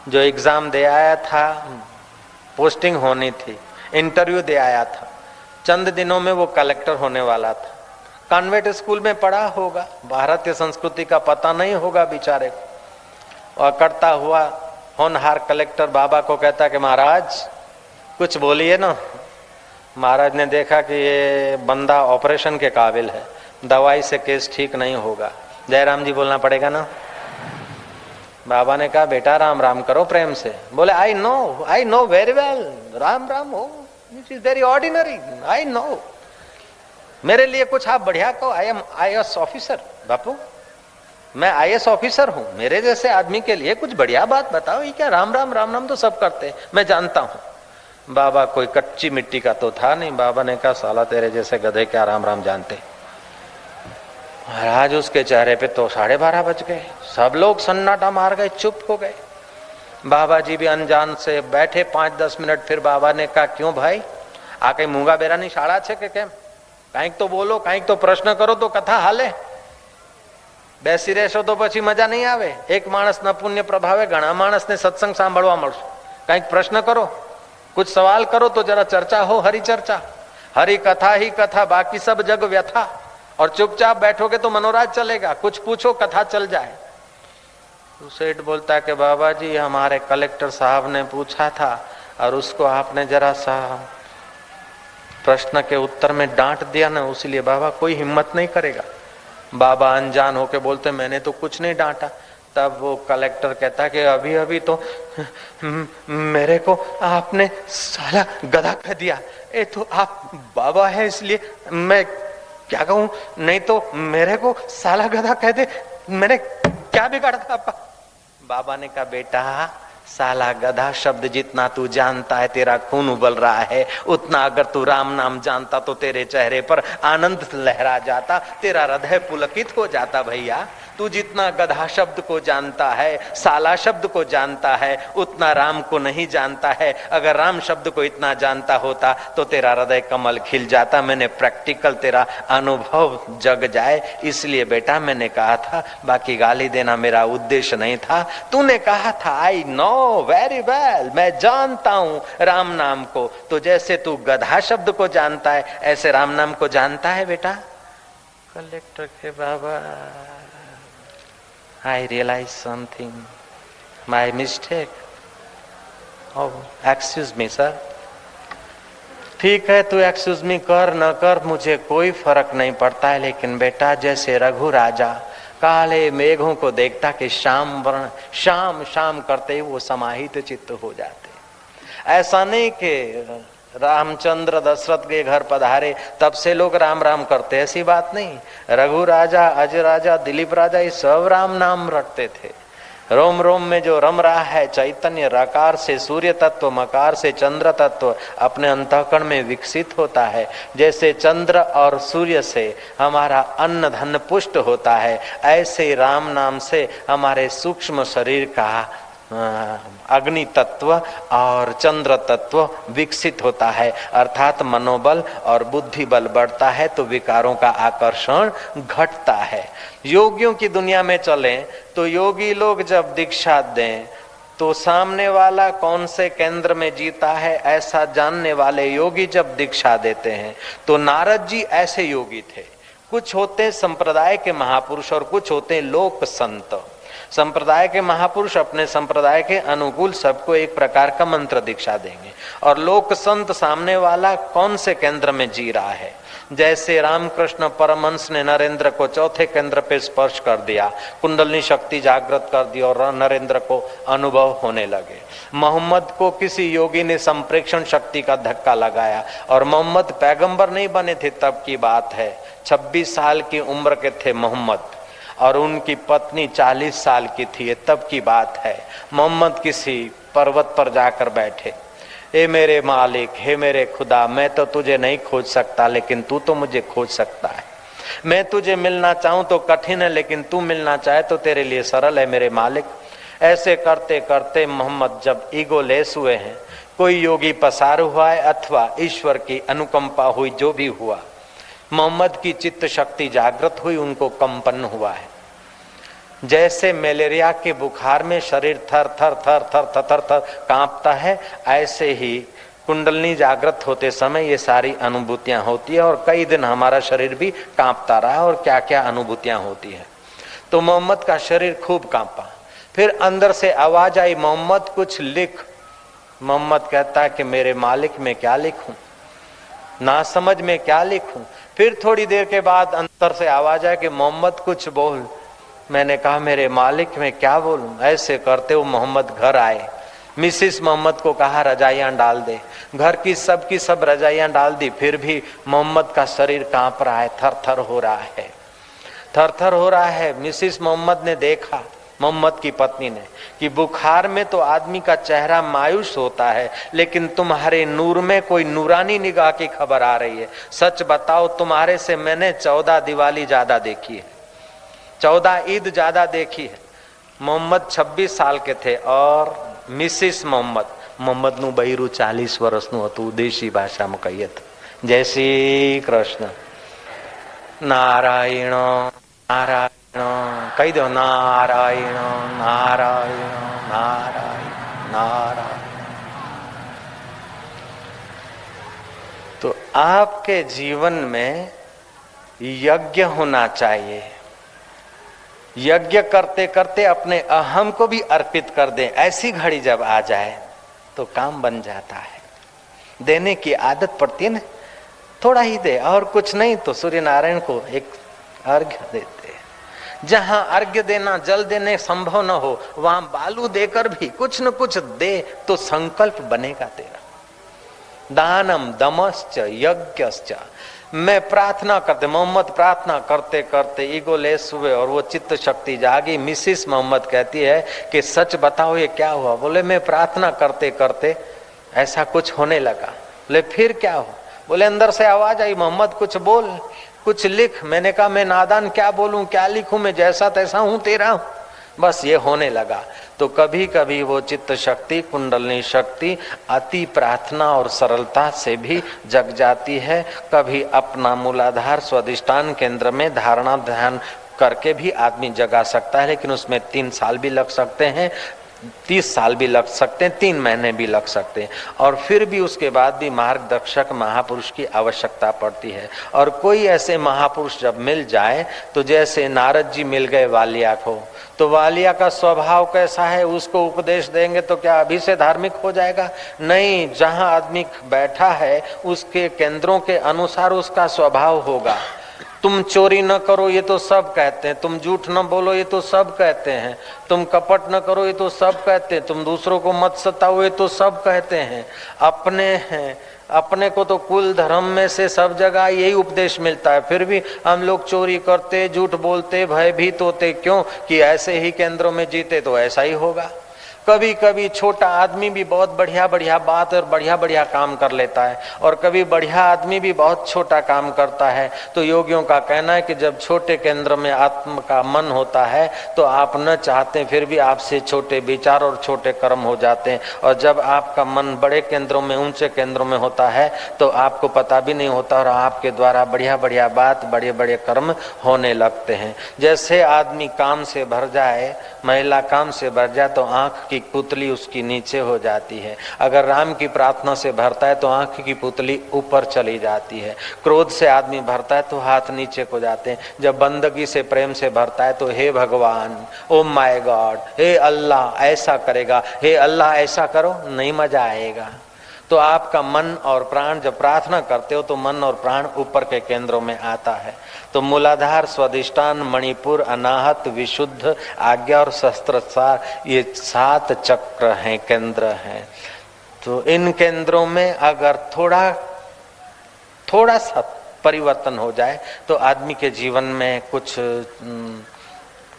जो एग्जाम दे आया था, पोस्टिंग होनी थी, इंटरव्यू दे आया था, चंद दिनों में वो कलेक्टर होने वाला था। कॉन्वेंट स्कूल में पढ़ा होगा, भारतीय संस्कृति का पता नहीं होगा बेचारे को। और करता हुआ होनहार कलेक्टर बाबा को कहता कि महाराज कुछ बोलिए ना। महाराज ने देखा कि ये बंदा ऑपरेशन के काबिल है, दवाई से केस ठीक नहीं होगा, जयराम जी बोलना पड़ेगा ना। बाबा ने कहा बेटा राम राम करो प्रेम से। बोले I know very well, Ram Ram हो, it is very ordinary, I know. मेरे लिए कुछ आप बढ़िया कहो, आई एम आईएएस ऑफिसर। बापू मैं आईएएस ऑफिसर हूं, मेरे जैसे आदमी के लिए कुछ बढ़िया बात बताओ। ये क्या राम राम तो सब करते हैं, मैं जानता हूं। बाबा कोई कच्ची मिट्टी का तो था नहीं। बाबा ने कहा साला तेरे जैसे गधे क्या राम राम जानते। महाराज उसके चेहरे पे तो 12:30 बज गए, सब लोग सन्नाटा मार गए, चुप हो गए। बाबा जी भी अनजान से बैठे 5-10 मिनट। फिर बाबा ने कहा क्यों भाई, आ कई मूंगा बेरानी शाळा छे के केम, कांईक तो बोलो, कांईक तो प्रश्न करो तो कथा हाले। બેસી રહેશો તો પછી મજા નહીં આવે. એક માણસના પુણ્ય પ્રભાવે ઘણા માણસને સત્સંગ સાંભળવા મળશે. કંઈક પ્રશ્ન કરો, कुछ सवाल करो तो जरा चर्चा हो, हरि चर्चा, हरि कथा ही कथा, बाकी सब जग व्यथा. और चुपचाप बैठोगे तो मनोराज चलेगा. कुछ पूछो, कथा चल जाए. तो सेठ बोलता है कि बाबा जी हमारे कलेक्टर साहब ने पूछा था और उसको आपने जरा सा प्रश्न के उत्तर में डांट दिया ना, इसलिए बाबा कोई हिम्मत नहीं करेगा. बाबा अनजान होके बोलते मैंने तो कुछ नहीं डांटा. तब वो कलेक्टर कहता कि अभी अभी तो मेरे को आपने साला गधा कह दिया. ये तो आप बाबा है इसलिए मैं क्या कहूं, नहीं तो मेरे को साला गधा कह दे, मैंने क्या बिगाड़ा था आपका. बाबा ने कहा बेटा साला गधा शब्द जितना तू जानता है, तेरा खून उबल रहा है, उतना अगर तू राम नाम जानता तो तेरे चेहरे पर आनंद लहरा जाता, तेरा हृदय पुलकित हो जाता. भैया तू जितना गधा शब्द को जानता है, साला शब्द को जानता है, उतना राम को नहीं जानता है. अगर राम शब्द को इतना जानता होता तो तेरा हृदय कमल खिल जाता. मैंने प्रैक्टिकल तेरा अनुभव जग जाए इसलिए बेटा मैंने कहा था, बाकी गाली देना मेरा उद्देश्य नहीं था. तूने कहा था आई नो वेरी वेल, मैं जानता हूं राम नाम को. तो जैसे तू गधा शब्द को जानता है ऐसे राम नाम को जानता है बेटा. कलेक्टर के बाबा I realize something, my mistake. Oh, excuse me sir. ठीक है तू एक्सक्यूज मी कर न कर मुझे कोई फर्क नहीं पड़ता है, लेकिन बेटा जैसे रघु राजा काले मेघों को देखता कि शाम वर्ण शाम शाम करते ही वो समाहित चित्त हो जाते. ऐसा नहीं कि रामचंद्र दशरथ के घर पधारे तब से लोग राम राम करते, ऐसी बात नहीं. रघु राजा, अज राजा, दिलीप राजा ये सब राम नाम रटते थे. रोम रोम में जो रम रहा है चैतन्य, रकार से सूर्य तत्व, मकार से चंद्र तत्व अपने अंतःकरण में विकसित होता है. जैसे चंद्र और सूर्य से हमारा अन्न धन पुष्ट होता है, ऐसे राम नाम से हमारे सूक्ष्म शरीर का अग्नि तत्व और चंद्र तत्व विकसित होता है. अर्थात मनोबल और बुद्धि बल बढ़ता है तो विकारों का आकर्षण घटता है. योगियों की दुनिया में चलें तो योगी लोग जब दीक्षा दें तो सामने वाला कौन से केंद्र में जीता है ऐसा जानने वाले योगी जब दीक्षा देते हैं तो नारद जी ऐसे योगी थे. कुछ होते संप्रदाय के महापुरुष और कुछ होते लोक संत. संप्रदाय के महापुरुष अपने संप्रदाय के अनुकूल सबको एक प्रकार का मंत्र दीक्षा देंगे और लोक संत सामने वाला कौन से केंद्र में जी रहा है. जैसे रामकृष्ण परमहंस ने नरेंद्र को चौथे केंद्र पे स्पर्श कर दिया, कुंडलनी शक्ति जागृत कर दी और नरेंद्र को अनुभव होने लगे. मोहम्मद को किसी योगी ने संप्रेक्षण शक्ति का धक्का लगाया और मोहम्मद पैगंबर नहीं बने थे तब की बात है. 26 साल की उम्र के थे मोहम्मद और उनकी पत्नी 40 साल की थी, ये तब की बात है. मोहम्मद किसी पर्वत पर जाकर बैठे, ए मेरे मालिक, हे मेरे खुदा, मैं तो तुझे नहीं खोज सकता लेकिन तू तो मुझे खोज सकता है. मैं तुझे मिलना चाहूं तो कठिन है लेकिन तू मिलना चाहे तो तेरे लिए सरल है मेरे मालिक. ऐसे करते करते मोहम्मद जब ईगो लेस हुए हैं, कोई योगी पसार हुआ है अथवा ईश्वर की अनुकंपा हुई, जो भी हुआ, मोहम्मद की चित्त शक्ति जागृत हुई, उनको कंपन हुआ है. जैसे मलेरिया के बुखार में शरीर थर थर थर थर थर थर थर कांपता है, ऐसे ही कुंडलनी जागृत होते समय ये सारी अनुभूतियां होती है और कई दिन हमारा शरीर भी कांपता रहा और क्या क्या अनुभूतियां होती है. तो मोहम्मद का शरीर खूब कांपा. फिर अंदर से आवाज आई, मोहम्मद कुछ लिख. मोहम्मद कहता है कि मेरे मालिक मैं क्या लिखूं, ना समझ में क्या लिखूं. फिर थोड़ी देर के बाद अंदर से आवाज आई कि मोहम्मद कुछ बोल. मैंने कहा मेरे मालिक मैं क्या बोलूं. ऐसे करते हुए मोहम्मद घर आए. मिसिस मोहम्मद को कहा रजाइयां डाल दे. घर की सब रजाइयां डाल दी. फिर भी मोहम्मद का शरीर कांप रहा है, थर थर हो रहा है, थर थर हो रहा है. मिसिस मोहम्मद ने देखा, मोहम्मद की पत्नी ने, कि बुखार में तो आदमी का चेहरा मायूस होता है लेकिन तुम्हारे नूर में कोई नूरानी निगाह की खबर आ रही है. सच बताओ तुम्हारे से मैंने 14 दिवाली ज्यादा देखी है, 14 ईद ज्यादा देखी है. मोहम्मद 26 साल के थे और મિસિસ મોહમ્મદનું બૈરું 40 વર્ષનું હતું. દેશી ભાષામાં કહીએ તો જય શ્રી કૃષ્ણ. નારાયણ નારાયણ कही दो, नारायण नारायण नारायण नारायण। तो आपके जीवन में यज्ञ होना चाहिए। यज्ञ करते करते अपने अहम को भी अर्पित कर दें। ऐसी घड़ी जब आ जाए तो काम बन जाता है। देने की आदत पड़ती है ना, थोड़ा ही दे और कुछ नहीं तो सूर्य नारायण को एक अर्घ्य देते। जहां अर्घ्य देना, जल देने संभव न हो, वहां बालू देकर भी कुछ न कुछ दे तो संकल्प बनेगा तेरा। दानम दमश्च यज्ञश्च। मैं प्रार्थना करते, मोहम्मद प्रार्थना करते करते ईगो लेस हुए और वो चित्त शक्ति जागी। मिसिस मोहम्मद कहती है कि सच बताओ ये क्या हुआ? बोले मैं प्रार्थना करते करते ऐसा कुछ होने लगा। बोले फिर क्या हुआ? बोले अंदर से आवाज आई, मोहम्मद कुछ बोल, कुछ लिख। मैंने कहा मैं नादान क्या बोलूं, क्या लिखूं, मैं जैसा तैसा हूं, तेरा हूं। बस ये होने लगा। तो कभी कभी वो चित्त शक्ति, कुंडलनी शक्ति अति प्रार्थना और सरलता से भी जग जाती है। कभी अपना मूलाधार स्वादिष्टान केंद्र में धारणा ध्यान करके भी आदमी जगा सकता है, लेकिन उसमें 3 साल भी लग सकते हैं, 30 साल भी लग सकते हैं, 3 महीने भी लग सकते हैं। और फिर भी उसके बाद भी मार्गदर्शक महापुरुष की आवश्यकता पड़ती है। और कोई ऐसे महापुरुष जब मिल जाए, तो जैसे नारद जी मिल गए वालिया को, तो वालिया का स्वभाव कैसा है, उसको उपदेश देंगे तो क्या अभी से धार्मिक हो जाएगा? नहीं, जहां आदमी बैठा है उसके केंद्रों के अनुसार उसका स्वभाव होगा। तुम चोरी न करो ये तो सब कहते हैं, तुम झूठ न बोलो ये तो सब कहते हैं, तुम कपट न करो ये तो सब कहते हैं, तुम दूसरों को मत सताओ ये तो सब कहते हैं। अपने हैं, अपने को तो कुल धर्म में से सब जगह यही उपदेश मिलता है, फिर भी हम लोग चोरी करते, झूठ बोलते, भयभीत होते। क्यों? कि ऐसे ही केंद्रों में जीते तो ऐसा ही होगा। कभी कभी छोटा आदमी भी बहुत बढ़िया बढ़िया बात और बढ़िया बढ़िया काम कर लेता है, और कभी बढ़िया आदमी भी बहुत छोटा काम करता है। तो योगियों का कहना है कि जब छोटे केंद्र में आत्म का मन होता है तो आप न चाहते फिर भी आपसे छोटे विचार और छोटे कर्म हो जाते हैं। और जब आपका मन बड़े केंद्रों में, ऊंचे केंद्रों में होता है तो आपको पता भी नहीं होता और आपके द्वारा बढ़िया बढ़िया बात, बड़े बड़े कर्म होने लगते हैं। जैसे आदमी काम से भर जाए, महिला काम से भर जाए तो आंख की पुतली उसकी नीचे हो जाती है। अगर राम की प्रार्थना से भरता है तो आंख की पुतली ऊपर चली जाती है। क्रोध से आदमी भरता है तो हाथ नीचे को जाते हैं। जब बंदगी से, प्रेम से भरता है तो हे भगवान, ओ माय गॉड, हे अल्लाह ऐसा करेगा, हे अल्लाह ऐसा करो, नहीं मजा आएगा। तो आपका मन और प्राण जब प्रार्थना करते हो तो मन और प्राण ऊपर के केंद्रों में आता है। तो मूलाधार, स्वादिष्टान, मणिपुर, अनाहत, विशुद्ध, आज्ञा और शस्त्रसार, ये 7 चक्र हैं, केंद्र हैं। तो इन केंद्रों में अगर थोड़ा सा परिवर्तन हो जाए तो आदमी के जीवन में कुछ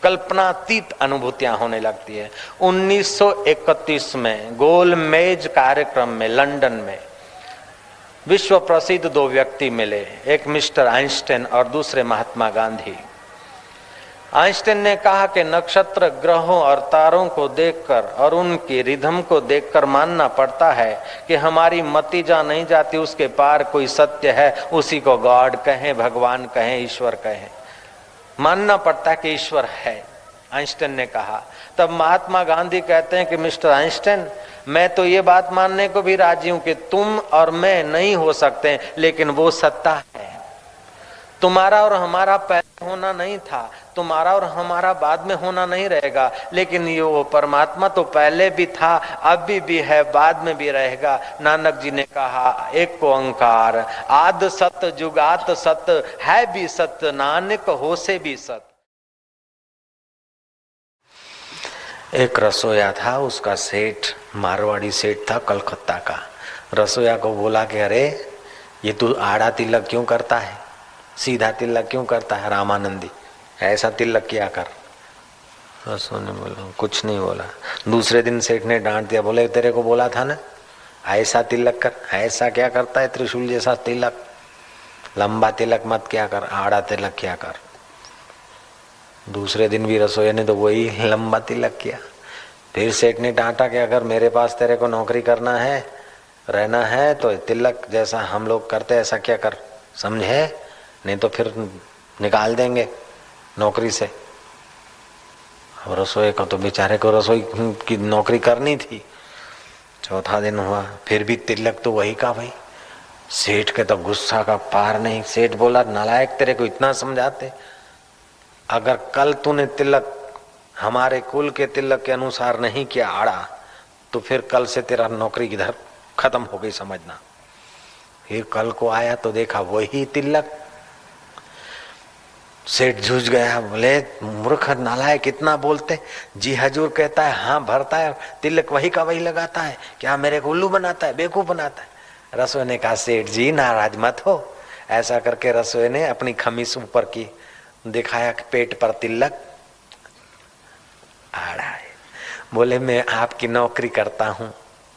कल्पनातीत अनुभूतियां होने लगती है। 1931 में गोलमेज कार्यक्रम में लंदन में विश्व प्रसिद्ध 2 व्यक्ति मिले, एक मिस्टर आइंस्टाइन और दूसरे महात्मा गांधी। आइंस्टाइन ने कहा कि नक्षत्र, ग्रहों और तारों को देखकर और उनकी रिधम को देखकर मानना पड़ता है कि हमारी मति जहाँ नहीं जाती उसके पार कोई सत्य है, उसी को गॉड कहें, भगवान कहें, ईश्वर कहें। मानना पड़ता है कि ईश्वर है, आइंस्टाइन ने कहा। तब महात्मा गांधी कहते हैं कि मिस्टर आइंस्टाइन, मैं तो ये बात मानने को भी राजी हूं कि तुम और मैं नहीं हो सकते, लेकिन वो सत्ता है। तुम्हारा और हमारा पहले होना नहीं था, तुम्हारा और हमारा बाद में होना नहीं रहेगा, लेकिन ये वो परमात्मा तो पहले भी था, अभी भी है, बाद में भी रहेगा। नानक जी ने कहा एक ओंकार, आद सत जुगात सत, है भी सत्य नानक हो से भी सत्य। एक रसोईया था, उसका सेठ मारवाड़ी सेठ था कलकत्ता का। रसोईया को बोला कि अरे ये तू आड़ा तिलक क्यों करता है, सीधा तिलक क्यों करता है रामानंदी, ऐसा तिलक किया कर। रसोई ने बोला, कुछ नहीं बोला। दूसरे दिन सेठ ने डांट दिया, बोले तेरे को बोला था ना ऐसा तिलक कर, ऐसा क्या करता है त्रिशूल जैसा तिलक, लंबा तिलक मत क्या कर, आड़ा तिलक क्या कर। दूसरे दिन भी रसोई ने तो वही लंबा तिलक किया। फिर सेठ ने डांटा कि अगर मेरे पास तेरे को नौकरी करना है, रहना है, तो तिलक जैसा हम लोग करते ऐसा क्या कर, समझे, नहीं तो फिर निकाल देंगे नौकरी से। अब रसोई को तो बेचारे को रसोई की नौकरी करनी थी। चौथा दिन हुआ, फिर भी तिलक तो वही का वही। सेठ के तो गुस्सा का पार नहीं। सेठ बोला, नालायक, तेरे को इतना समझाते, अगर कल तूने तिलक हमारे कुल के तिलक के अनुसार नहीं किया आड़ा, तो फिर कल से तेरा नौकरी किधर खत्म हो गई समझना। फिर कल को आया तो देखा वही तिलक। सेठ झूझ गया, बोले मूर्ख नालायक कितना बोलते। जी हजूर कहता है हाँ भरता है, तिलक वही का वही लगाता है, क्या मेरे को उल्लू बनाता है, बेवकूफ बनाता है। रसोई ने कहा, सेठ जी नाराज मत हो। ऐसा करके रसोई ने अपनी खमीस ऊपर की दिखाया कि पेट पर तिलक आड़ा है। बोले मैं आपकी नौकरी करता हूँ,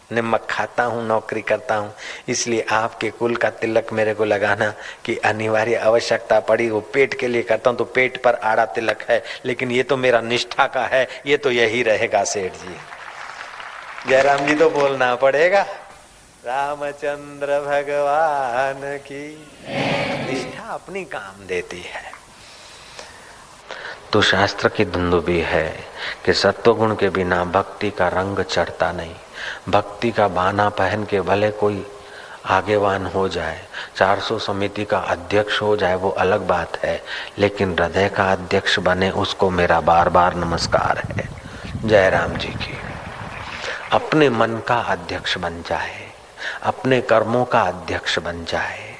नमक खाता हूँ, नौकरी करता हूँ, इसलिए आपके कुल का तिलक मेरे को लगाना कि अनिवार्य आवश्यकता पड़ी, वो पेट के लिए करता हूँ, तो पेट पर आड़ा तिलक है, लेकिन ये तो मेरा निष्ठा का है, ये तो यही रहेगा सेठ जी। जयराम जी तो बोलना पड़ेगा, रामचंद्र भगवान की। निष्ठा अपनी काम देती है। तो शास्त्र की दुंदुबी है कि सत्वगुण के बिना भक्ति का रंग चढ़ता नहीं। भक्ति का बाना पहन के भले कोई आगेवान हो जाए, 400 समिति का अध्यक्ष हो जाए, वो अलग बात है, लेकिन हृदय का अध्यक्ष बने उसको मेरा बार बार नमस्कार है। जयराम जी की। अपने मन का अध्यक्ष बन जाए, अपने कर्मों का अध्यक्ष बन जाए,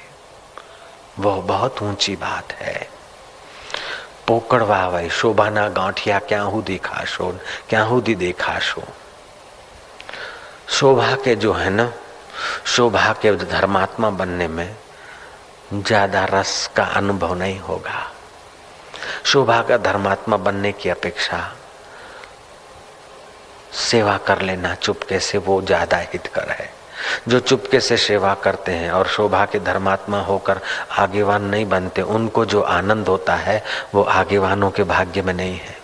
वह बहुत ऊंची बात है। पोकड़वा वही शोभाना गांठिया क्या हूँ देखा शो, क्या हूँ दी देखा शो। शोभा के जो है ना, शोभा के धर्मात्मा बनने में ज्यादा रस का अनुभव नहीं होगा। शोभा का धर्मात्मा बनने की अपेक्षा सेवा कर लेना चुपके से, वो ज्यादा हितकर है। जो चुपके से सेवा करते हैं और शोभा के धर्मात्मा होकर आगेवान नहीं बनते, उनको जो आनंद होता है वो आगेवानों के भाग्य में नहीं है।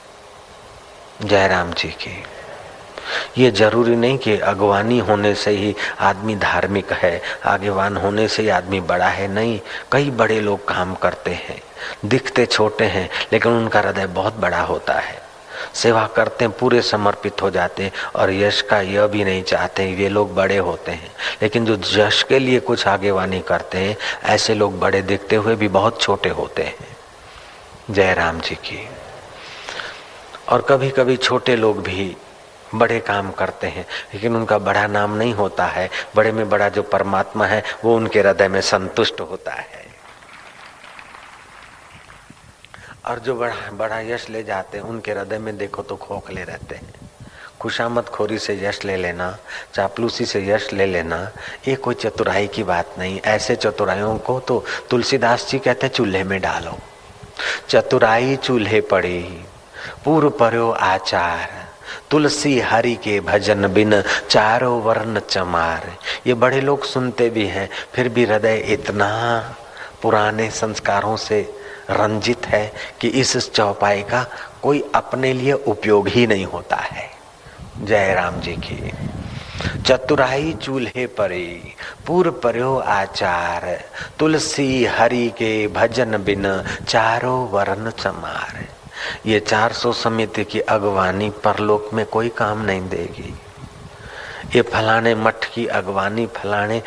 जयराम जी की। ये जरूरी नहीं कि अगवानी होने से ही आदमी धार्मिक है, आगेवान होने से ही आदमी बड़ा है, नहीं। कई बड़े लोग काम करते हैं, दिखते छोटे हैं लेकिन उनका हृदय बहुत बड़ा होता है। सेवा करते हैं, पूरे समर्पित हो जाते हैं और यश का यह भी नहीं चाहते, ये लोग बड़े होते हैं। लेकिन जो यश के लिए कुछ आगेवानी करते हैं, ऐसे लोग बड़े दिखते हुए भी बहुत छोटे होते हैं। जयराम जी की। और कभी कभी छोटे लोग भी बड़े काम करते हैं, लेकिन उनका बड़ा नाम नहीं होता है। बड़े में बड़ा जो परमात्मा है वो उनके हृदय में संतुष्ट होता है। और जो बड़ा यश ले जाते हैं, उनके हृदय में देखो तो खोखले रहते हैं। खुशामद खोरी से यश ले लेना, चापलूसी से यश ले लेना, ये कोई चतुराई की बात नहीं। ऐसे चतुराइयों को तो तुलसीदास जी कहते हैं चूल्हे में डालो। चतुराई चूल्हे पड़ी, पूर्व पर्यो आचार, तुलसी हरि के भजन बिन चारों वर्ण चमार। ये बड़े लोग सुनते भी हैं, फिर भी हृदय इतना पुराने संस्कारों से रंजित है कि इस चौपाई का कोई अपने लिए उपयोग ही नहीं होता है। जय राम जी की। चतुराई चूल्हे परे, पूर्व पर्यो आचार, तुलसी हरि के भजन बिन चारों वर्ण चमार। ये 400 समिति की अगवानी परलोक में कोई काम नहीं देगी। ये फलाने मठ की अगवानी, फलाने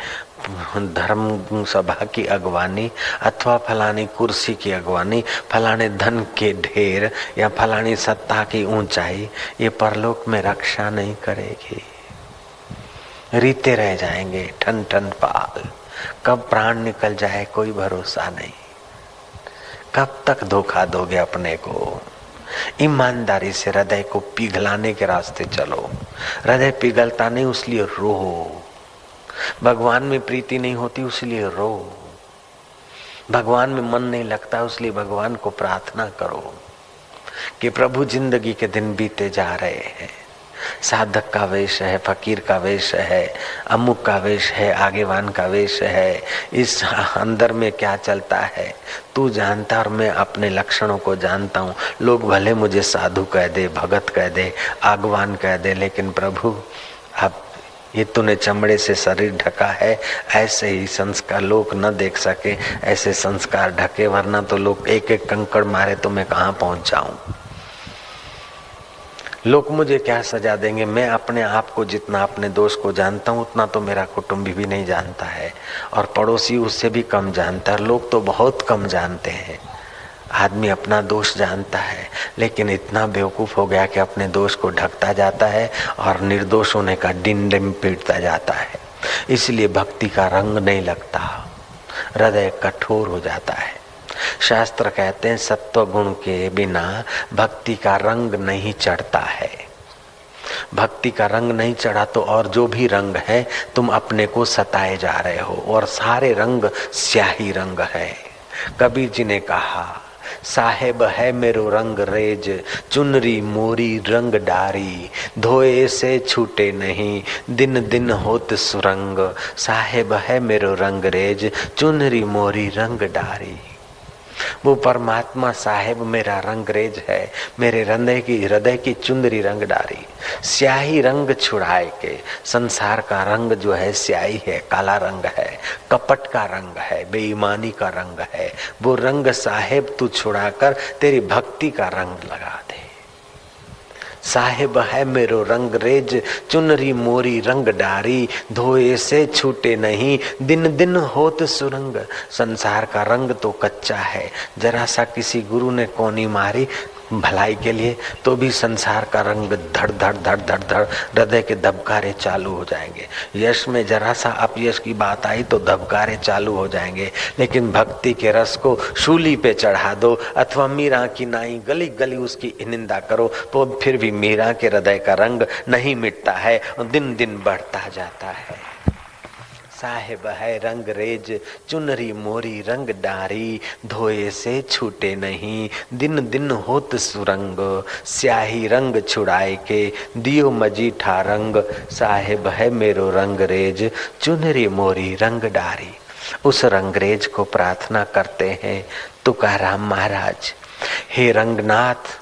धर्म सभा की अगवानी, अथवा फलानी कुर्सी की अगवानी, फलाने धन के ढेर या फलानी सत्ता की ऊंचाई, ये परलोक में रक्षा नहीं करेगी। रीते रह जाएंगे ठन ठन पाल। कब प्राण निकल जाए कोई भरोसा नहीं। कब तक धोखा दोगे अपने को। ईमानदारी से हृदय को पिघलाने के रास्ते चलो। हृदय पिघलता नहीं, उसलिए रो। भगवान में प्रीति नहीं होती, उसलिए रो। भगवान में मन नहीं लगता, उसलिए भगवान को प्रार्थना करो कि प्रभु जिंदगी के दिन बीते जा रहे हैं। साधक का वेश है, फकीर का वेश है, अमुक का वेश है, आगेवान का वेश है। इस अंदर में क्या चलता है तू जानता, और मैं अपने लक्षणों को जानता हूँ। लोग भले मुझे साधु कह दे, भगत कह दे, आगवान कह दे, लेकिन प्रभु अब ये तूने चमड़े से शरीर ढका है, ऐसे ही संस्कार लोग न देख सके, ऐसे संस्कार ढके, वरना तो लोग एक एक कंकड़ मारे तो मैं कहाँ पहुँच जाऊँ। लोग मुझे क्या सजा देंगे। मैं अपने आप को जितना अपने दोष को जानता हूँ उतना तो मेरा कुटुंबी भी नहीं जानता है, और पड़ोसी उससे भी कम जानता है। लोग तो बहुत कम जानते हैं। आदमी अपना दोष जानता है, लेकिन इतना बेवकूफ हो गया कि अपने दोष को ढकता जाता है और निर्दोष होने का डिम डिम पीटता जाता है। इसलिए भक्ति का रंग नहीं लगता, हृदय कठोर हो जाता है। शास्त्र कहते हैं सत्व गुण के बिना भक्ति का रंग नहीं चढ़ता है। भक्ति का रंग नहीं चढ़ा तो और जो भी रंग है तुम अपने को सताए जा रहे हो, और सारे रंग स्याही रंग है। कबीर जी ने कहा, साहेब है मेरो रंग रेज, चुनरी मोरी रंग डारी, धोए से छूटे नहीं, दिन दिन होत सुरंग। साहेब है मेरो रंग रेज, चुनरी मोरी रंग डारी। वो परमात्मा साहेब मेरा रंगरेज है, मेरे हृदय की चुंदरी रंग डारी। स्याही रंग छुड़ाए के, संसार का रंग जो है स्याही है, काला रंग है, कपट का रंग है, बेईमानी का रंग है। वो रंग साहेब तू छुड़ाकर तेरी भक्ति का रंग लगा दे। साहेब है मेरो रंग रेज, चुनरी मोरी रंग डारी, धोए से छूटे नहीं, दिन दिन होत सुरंग। संसार का रंग तो कच्चा है, जरा सा किसी गुरु ने कोनी मारी भलाई के लिए तो भी संसार का रंग धड़ धड़ धड़ धड़ धड़ हृदय के धबकारे चालू हो जाएंगे। यश में जरा सा अपयश की बात आई तो धबकारे चालू हो जाएंगे। लेकिन भक्ति के रस को शूली पे चढ़ा दो अथवा मीरा की नाई गली गली उसकी निंदा करो तो फिर भी मीरा के हृदय का रंग नहीं मिटता है, दिन दिन बढ़ता जाता है। साहेब है रंग रेज, चुनरी मोरी रंग डारी, धोए से छूटे नहीं, दिन दिन होत सुरंग। स्याही रंग छुड़ाए के, दियो मजीठा रंग। साहेब है मेरो रंग रेज, चुनरी मोरी रंग डारी। उस रंगरेज को प्रार्थना करते हैं तुकाराम महाराज। हे रंगनाथ,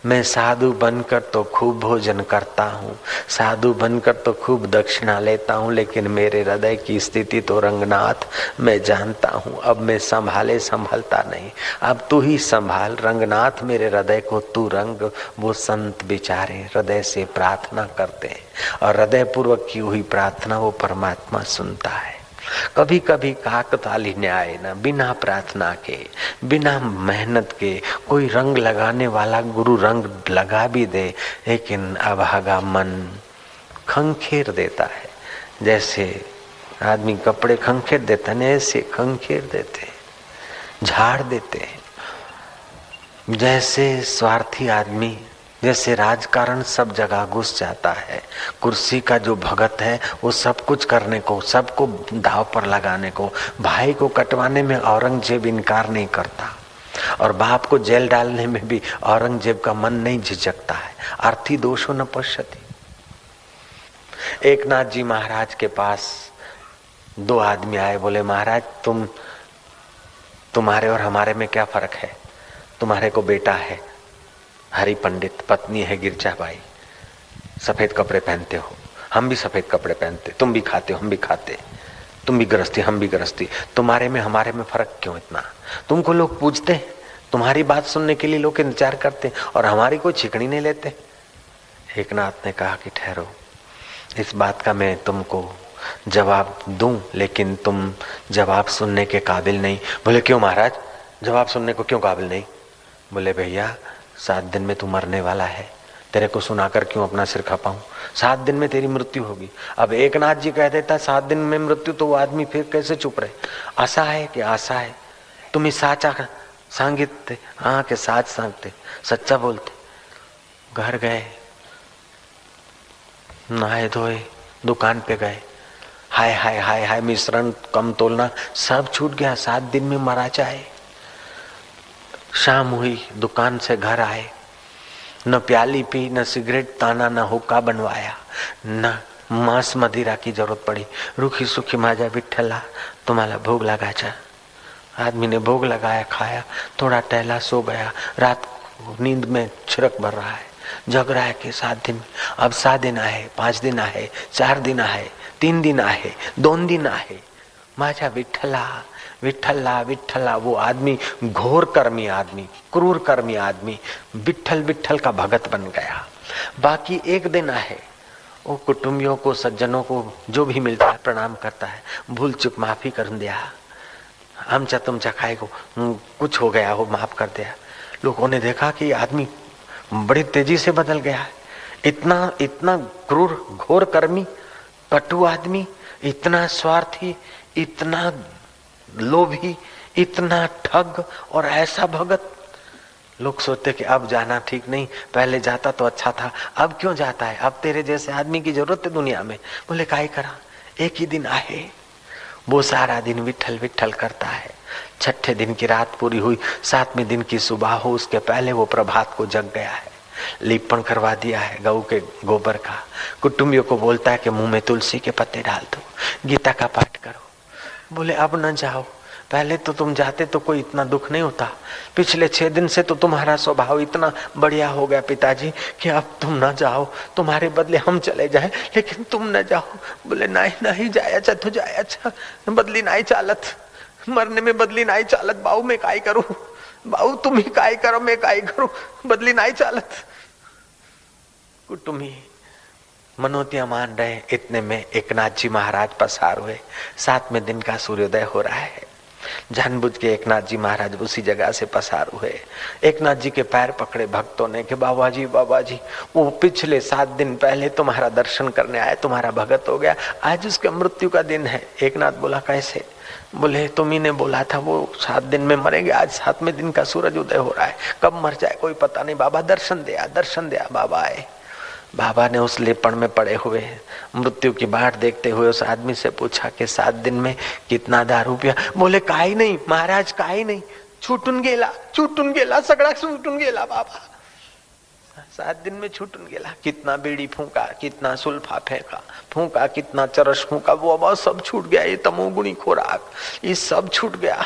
मैं साधु बनकर तो खूब भोजन करता हूँ, साधु बनकर तो खूब दक्षिणा लेता हूँ, लेकिन मेरे हृदय की स्थिति तो रंगनाथ मैं जानता हूँ। अब मैं संभालता नहीं, अब तू ही संभाल रंगनाथ मेरे हृदय को, तू रंग। वो संत बेचारे हृदय से प्रार्थना करते हैं और हृदय पूर्वक की हुई प्रार्थना वो परमात्मा सुनता है। कभी कभी काकताली न्याय न, बिना प्रार्थना के, बिना मेहनत के कोई रंग लगाने वाला गुरु रंग लगा भी दे, लेकिन अभागा मन खंखेर देता है। जैसे आदमी कपड़े खंखेर देता है, ऐसे खंखेर देते, झाड़ देते। जैसे स्वार्थी आदमी, जैसे राजकारण सब जगह घुस जाता है, कुर्सी का जो भगत है वो सब कुछ करने को, सबको दाव पर लगाने को, भाई को कटवाने में औरंगजेब इनकार नहीं करता और बाप को जेल डालने में भी औरंगजेब का मन नहीं झिझकता है। अर्थी दोषो न पश्यति। एकनाथ जी महाराज के पास दो आदमी आए, बोले महाराज तुम्हारे और हमारे में क्या फर्क है? तुम्हारे को बेटा है हरि पंडित, पत्नी है गिरजाबाई, सफेद कपड़े पहनते हो, हम भी सफेद कपड़े पहनते, तुम भी खाते हो हम भी खाते, तुम भी गृहस्थी हम भी गृहस्थी, तुम्हारे में हमारे में फर्क क्यों इतना? तुमको लोग पूछते हैं, तुम्हारी बात सुनने के लिए लोग इंतजार करते हैं और हमारी कोई छिकनी नहीं लेते। एकनाथ ने कहा कि ठहरो, इस बात का मैं तुमको जवाब दूं, लेकिन तुम जवाब सुनने के काबिल नहीं। बोले क्यों महाराज, जवाब सुनने को क्यों काबिल नहीं? बोले भैया 7 दिन में तू मरने वाला है, तेरे को सुनाकर क्यों अपना सिर खपाऊं? 7 दिन में तेरी मृत्यु होगी। अब एकनाथ जी कह देता 7 दिन में मृत्यु, तो वो आदमी फिर कैसे चुप रहे? आशा है कि आशा है, तुम्ही साचा सांगितले, हाँ के साच सांगते, सच्चा बोलते। घर गए, नहाए धोए, दुकान पे गए, हाय हाय हाय हाय, मिश्रण कम तोलना सब छूट गया, 7 दिन में मरा चाहे। शाम हुई, दुकान से घर आए, न प्याली पी, न सिगरेट ताना, न हुक्का बनवाया, न मांस मदिरा की जरूरत पड़ी। रूखी सूखी माजा विठ्ठला तुम्हारा भोग लगाचा। आदमी ने भोग लगाया, खाया, थोड़ा टहला, सो गया। रात को नींद में छिड़क भर रहा है, जग रहा है कि 7 दिन, अब 7 दिन आए, 5 दिन आए, 4 दिन आए, 3 दिन आए, 2 दिन आए, माजा विठ्ठला विठ्ठला विठ्ठला। वो आदमी घोर कर्मी आदमी, क्रूर कर्मी आदमी विठ्ठल विठ्ठल का भगत बन गया। बाकी एक दिन आहे, वो कुटुंबियों को, सज्जनों को जो भी मिलता है प्रणाम करता है, भूल चूक माफी कर दिया, आमचा तुमचा खाए को कुछ हो गया हो माफ कर दिया। लोगों ने देखा कि आदमी बड़ी तेजी से बदल गया है, इतना इतना क्रूर घोर कर्मी, कटु आदमी, इतना स्वार्थी, इतना लोभी, इतना ठग और ऐसा भगत। लोग सोचते कि अब जाना ठीक नहीं, पहले जाता तो अच्छा था, अब क्यों जाता है, अब तेरे जैसे आदमी की जरूरत है दुनिया में। बोले काहे करा, एक ही दिन आहे, वो सारा दिन विठल विठल करता है। छठे दिन की रात पूरी हुई, 7वें दिन की सुबह हो उसके पहले वो प्रभात को जग गया है, लिपण करवा दिया है गऊ के गोबर का। कुटुंबियों को बोलता है कि मुंह में तुलसी के पत्ते डाल दो, गीता का पाठ करो। बोले अब न जाओ, पहले तो तुम जाते तो कोई इतना दुख नहीं होता, पिछले 6 दिन से तो तुम्हारा स्वभाव इतना बढ़िया हो गया पिताजी कि अब तुम न जाओ, तुम्हारे बदले हम चले जाए, लेकिन तुम न जाओ। बोले नहीं नहीं जाया तो जाया, बदली नहीं चालत, मरने में बदली नहीं चालत बाऊ, मैं काय करूं बाऊ, तुम ही काय करो मैं काय करूं, बदली नहीं चालत। कुटुंबी मनोतियां मान रहे, इतने में एकनाथ जी महाराज पसार हुए। 7वें दिन का सूर्योदय हो रहा है, जानबूझ के एकनाथ जी महाराज उसी जगह से पसार हुए। एकनाथ जी के पैर पकड़े भक्तों ने कि बाबा जी वो पिछले 7 दिन पहले तुम्हारा दर्शन करने आया, तुम्हारा भगत हो गया, आज उसके मृत्यु का दिन है। एकनाथ बोला कैसे? बोले तुम्ही ने बोला था वो 7 दिन में मरेंगे, आज 7वें दिन का सूरज उदय हो रहा है, कब मर जाए कोई पता नहीं, बाबा दर्शन दिया। बाबा आए, बाबा ने उस लेपण में पड़े हुए मृत्यु की बाट देखते हुए उस आदमी से पूछा कि 7 दिन में कितना दारू पिया? बोले काही नहीं महाराज, काही नहीं, छूटून गेला सगळा छूटून गेला बाबा, 7 दिन में छूटून गेला। कितना बीड़ी फूंका, कितना सुल्फा फेंका फूंका, कितना चरस फूंका, वो सब छूट गया, ये तमोगुणी खोराक ये सब छूट गया।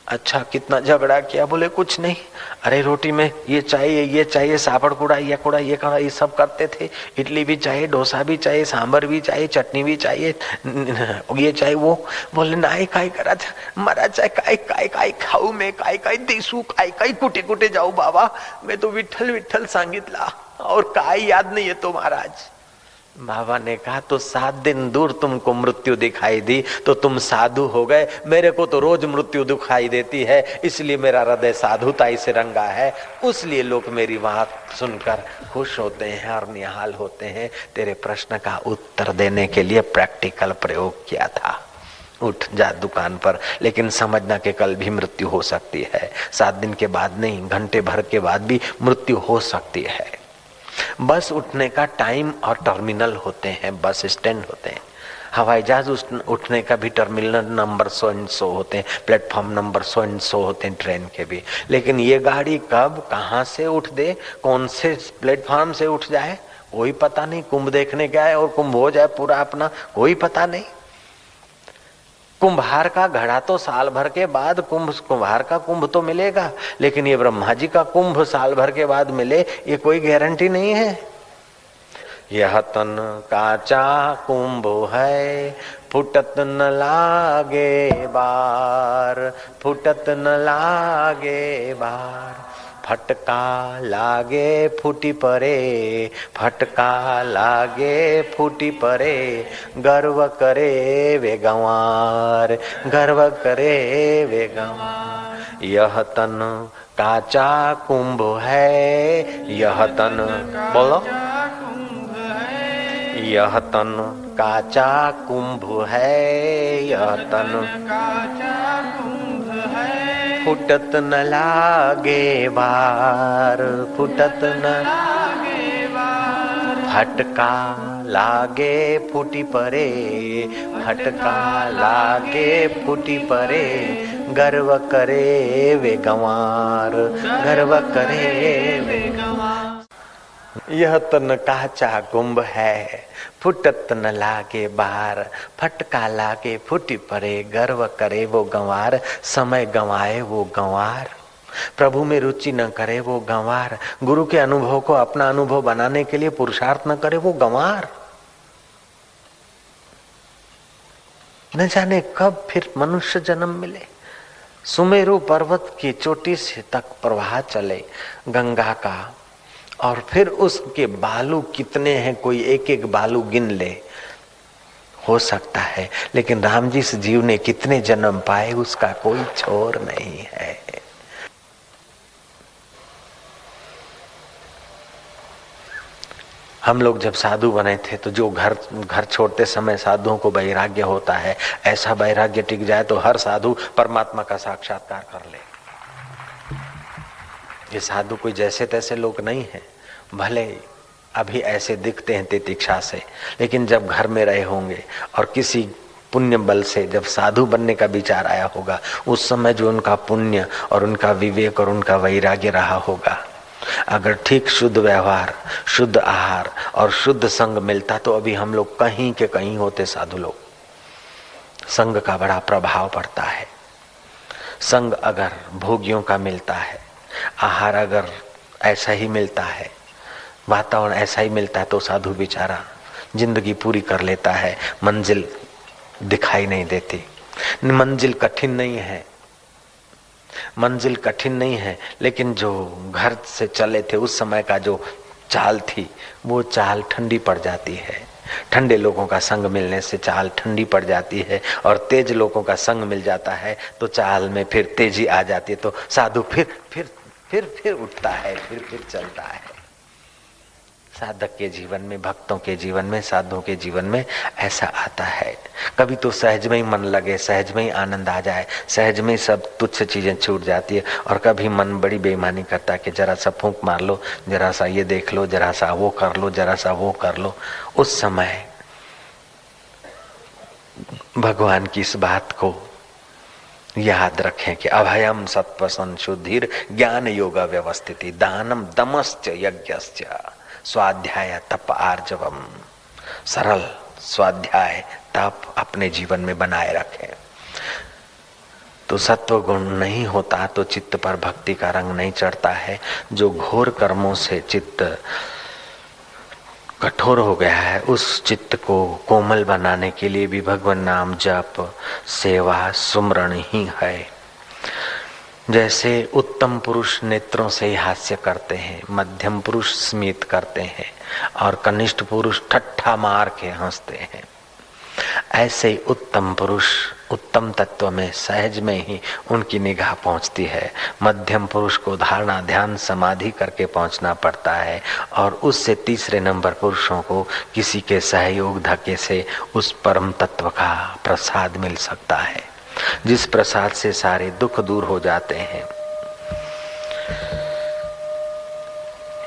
अच्छा कितना झगड़ा किया? बोले कुछ नहीं, अरे रोटी में ये चाहिए, सापड़ कूड़ा ये सब करते थे, इडली भी चाहिए, डोसा भी चाहिए, सांभर भी चाहिए, चटनी भी चाहिए, ये चाहिए वो। बोले नाही काय करा मरा चाहे काय खाऊ मैं, काय देसू, काय कुठे जाऊ बाबा, मैं तो विठ्ठल सांगितला और काय याद नहीं है तो महाराज। बाबा ने कहा तो 7 दिन दूर तुमको मृत्यु दिखाई दी तो तुम साधु हो गए, मेरे को तो रोज मृत्यु दिखाई देती है, इसलिए मेरा हृदय साधुताई से रंगा है, उसलिए लोग मेरी बात सुनकर खुश होते हैं और निहाल होते हैं। तेरे प्रश्न का उत्तर देने के लिए प्रैक्टिकल प्रयोग किया था। उठ जा दुकान पर, लेकिन समझना कि कल भी मृत्यु हो सकती है, 7 दिन के बाद नहीं, घंटे भर के बाद भी मृत्यु हो सकती है। बस उठने का टाइम और टर्मिनल होते हैं, बस स्टैंड होते हैं, हवाई जहाज उठने का भी टर्मिनल नंबर 100 होते हैं, प्लेटफॉर्म नंबर 100 होते हैं ट्रेन के भी। लेकिन ये गाड़ी कब कहाँ से उठ दे, कौन से प्लेटफॉर्म से उठ जाए कोई पता नहीं। कुंभ देखने गया है और कुंभ हो जाए पूरा अपना, कोई पता नहीं। कुंभार का घड़ा तो साल भर के बाद कुंभार का कुंभ तो मिलेगा, लेकिन ये ब्रह्मा जी का कुंभ साल भर के बाद मिले ये कोई गारंटी नहीं है। यह तन काचा कुंभ है, फुटत न लागे बार, फुटत न लागे बार, फटका लागे फूटी परे, फटका लागे फूटी परे, गर्व करे वे गंवार, गर्व करे वे गंवार। यह तन काचा कुंभ है, यह तन बोलो, यह तन काचा कुंभ है, यह तन काचा कुंभ है, फुटत न लागे बार, फुटत न लागे बार, फटका लागे फूटी परे, फटका लागे फूटी परे, गर्व करे वे गंवार, गर्व करे वे गंवार। यह तन काचा कुंभ है, फुटत न लागे बार, फटका लागे फूटी परे, गर्व करे वो गंवार, समय गंवाए वो गंवार, प्रभु में रुचि न करे वो गंवार, गुरु के अनुभव को अपना अनुभव बनाने के लिए पुरुषार्थ न करे वो गंवार। न जाने कब फिर मनुष्य जन्म मिले। सुमेरु पर्वत की चोटी से तक प्रवाह चले गंगा का, और फिर उसके बालू कितने हैं, कोई एक एक बालू गिन ले, हो सकता है, लेकिन राम जी से जीव ने कितने जन्म पाए उसका कोई छोर नहीं है। हम लोग जब साधु बने थे तो जो घर छोड़ते समय साधुओं को वैराग्य होता है, ऐसा वैराग्य टिक जाए तो हर साधु परमात्मा का साक्षात्कार कर ले। ये साधु कोई जैसे तैसे लोग नहीं है, भले अभी ऐसे दिखते हैं तितिक्षा से, लेकिन जब घर में रहे होंगे और किसी पुण्य बल से जब साधु बनने का विचार आया होगा, उस समय जो उनका पुण्य और उनका विवेक और उनका वैराग्य रहा होगा, अगर ठीक शुद्ध व्यवहार, शुद्ध आहार और शुद्ध संग मिलता तो अभी हम लोग कहीं के कहीं होते साधु लोग। संग का बड़ा प्रभाव पड़ता है। संग अगर भोगियों का मिलता है, आहार अगर ऐसा ही मिलता है, वातावरण ऐसा ही मिलता है, तो साधु बेचारा जिंदगी पूरी कर लेता है। मंजिल दिखाई नहीं देती। मंजिल कठिन नहीं है, मंजिल कठिन नहीं है, लेकिन जो घर से चले थे उस समय का जो चाल थी, वो चाल ठंडी पड़ जाती है। ठंडे लोगों का संग मिलने से चाल ठंडी पड़ जाती है, और तेज लोगों का संग मिल जाता है तो चाल में फिर तेजी आ जाती है। तो साधु फिर उठता है, फिर चलता है। साधक के जीवन में, भक्तों के जीवन में, साधुओं के जीवन में ऐसा आता है। कभी तो सहज में ही मन लगे, सहज में ही आनंद आ जाए, सहज में ही सब तुच्छ चीजें छूट जाती है, और कभी मन बड़ी बेईमानी करता है कि जरा सा फूंक मार लो, जरा सा ये देख लो, जरा सा वो कर लो, जरा सा वो कर लो। उस समय भगवान की इस बात को याद रखें कि अभयम सत्व संशुद्धिर ज्ञान योग व्यवस्थिति दानम दमश्च यज्ञश्च स्वाध्याय तप आर्जवम। सरल स्वाध्याय तप अपने जीवन में बनाए रखें तो सत्व गुण नहीं होता तो चित्त पर भक्ति का रंग नहीं चढ़ता है। जो घोर कर्मों से चित्त कठोर हो गया है, उस चित्त को कोमल बनाने के लिए भी भगवान नाम जप, सेवा, सुमरण ही है। जैसे उत्तम पुरुष नेत्रों से ही हास्य करते हैं, मध्यम पुरुष स्मित करते हैं, और कनिष्ठ पुरुष ठट्ठा मार के हंसते हैं, ऐसे ही उत्तम पुरुष उत्तम तत्व में सहज में ही उनकी निगाह पहुंचती है। मध्यम पुरुष को धारणा, ध्यान, समाधि करके पहुंचना पड़ता है, और उससे तीसरे नंबर पुरुषों को किसी के सहयोग धके से उस परम तत्व का प्रसाद मिल सकता है, जिस प्रसाद से सारे दुख दूर हो जाते हैं।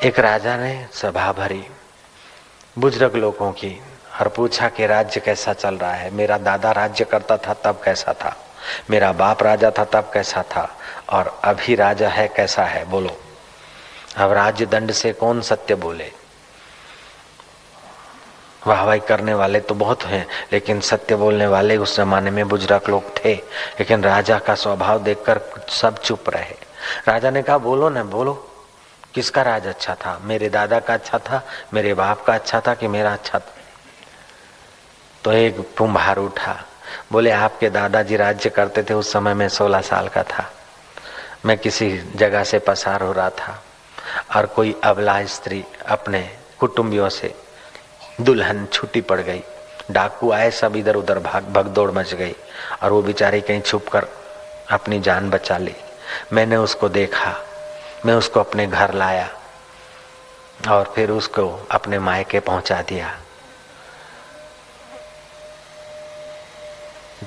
एक राजा ने सभा भरी बुजुर्ग लोगों की और पूछा कि राज्य कैसा चल रहा है। मेरा दादा राज्य करता था तब कैसा था, मेरा बाप राजा था तब कैसा था, और अभी राजा है कैसा है, बोलो। अब राज्य दंड से कौन सत्य बोले। वाहवाही करने वाले तो बहुत हैं, लेकिन सत्य बोलने वाले उस जमाने में बुजुर्ग लोग थे। लेकिन राजा का स्वभाव देखकर सब चुप रहे। राजा ने कहा बोलो न, बोलो, किसका राज अच्छा था, मेरे दादा का अच्छा था, मेरे बाप का अच्छा था कि मेरा अच्छा था। तो एक कुम्हार उठा, बोले आपके दादाजी राज्य करते थे, उस समय मैं 16 साल का था। मैं किसी जगह से पसार हो रहा था और कोई अबला स्त्री अपने कुटुंबियों से, दुल्हन छुट्टी पड़ गई, डाकू आए, सब इधर उधर भगदौड़ मच गई, और वो बेचारी कहीं छुप कर अपनी जान बचा ली। मैंने उसको देखा, मैं उसको अपने घर लाया और फिर उसको अपने मायके पहुंचा दिया।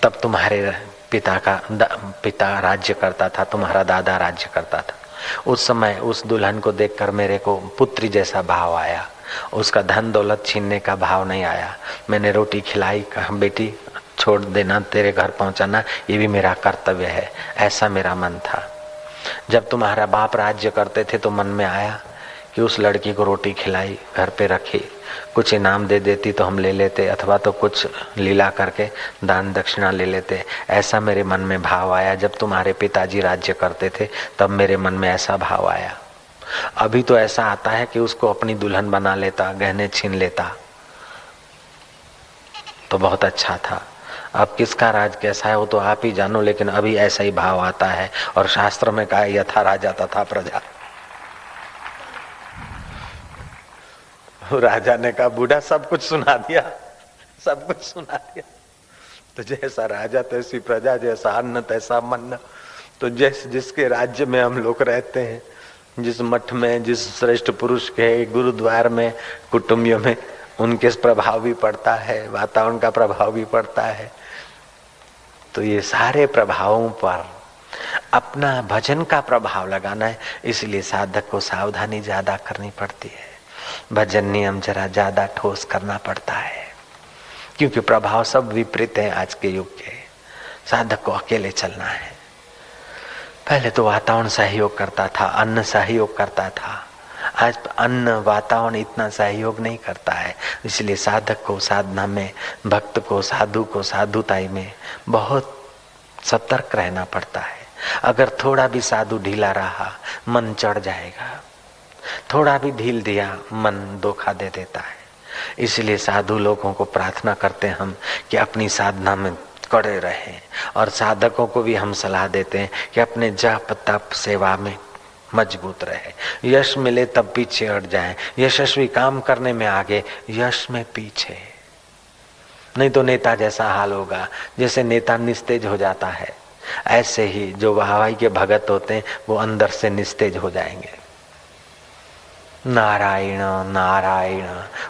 तब तुम्हारे पिता राज्य करता था, तुम्हारा दादा राज्य करता था। उस समय उस दुल्हन को देखकर मेरे को पुत्री जैसा भाव आया, उसका धन दौलत छीनने का भाव नहीं आया। मैंने रोटी खिलाई, कहा बेटी छोड़ देना, तेरे घर पहुंचाना ये भी मेरा कर्तव्य है, ऐसा मेरा मन था। जब तुम्हारा बाप राज्य करते थे तो मन में आया कि उस लड़की को रोटी खिलाई, घर पे रखी, कुछ इनाम दे देती तो हम ले लेते, अथवा तो कुछ लीला करके दान दक्षिणा ले लेते। ऐसा मेरे मन में भाव आया। जब तुम्हारे पिताजी राज्य करते थे तब मेरे मन में ऐसा भाव आया। अभी तो ऐसा आता है कि उसको अपनी दुल्हन बना लेता, गहने छीन लेता तो बहुत अच्छा था। अब किसका राज कैसा है वो तो आप ही जानो, लेकिन अभी ऐसा ही भाव आता है। और शास्त्र में कहा यथा राजा तथा प्रजा। राजा ने कहा बूढ़ा सब कुछ सुना दिया, सब कुछ सुना दिया। तो जैसा राजा तैसी प्रजा, जैसा अन्न तैसा मन। तो जिसके राज्य में हम लोग रहते हैं, जिस मठ में, जिस श्रेष्ठ पुरुष के गुरुद्वार में, कुटुंबियों में, उनके प्रभाव भी पड़ता है, वातावरण का प्रभाव भी पड़ता है। तो ये सारे प्रभावों पर अपना भजन का प्रभाव लगाना है। इसलिए साधक को सावधानी ज्यादा करनी पड़ती है, भजन नियम जरा ज्यादा ठोस करना पड़ता है, क्योंकि प्रभाव सब विपरीत है आज के युग के। साधक को अकेले चलना है। पहले तो वातावरण सहयोग करता था, अन्न सहयोग करता था। आज अन्न वातावरण इतना सहयोग नहीं करता है। इसलिए साधक को साधना में, भक्त को, साधु को साधुताई में बहुत सतर्क रहना पड़ता है। अगर थोड़ा भी साधु ढीला रहा, मन चढ़ जाएगा। थोड़ा भी ढील दिया, मन धोखा दे देता है। इसलिए साधु लोगों को प्रार्थना करते हैं हम कि अपनी साधना में कड़े रहें, और साधकों को भी हम सलाह देते हैं कि अपने जप तप सेवा में मजबूत रहे। यश मिले तब पीछे हट जाएं, यशस्वी काम करने में आगे, यश में पीछे। नहीं तो नेता जैसा हाल होगा। जैसे नेता निस्तेज हो जाता है, ऐसे ही जो वाहवाही के भगत होते हैं वो अंदर से निस्तेज हो जाएंगे। नारायण नारायण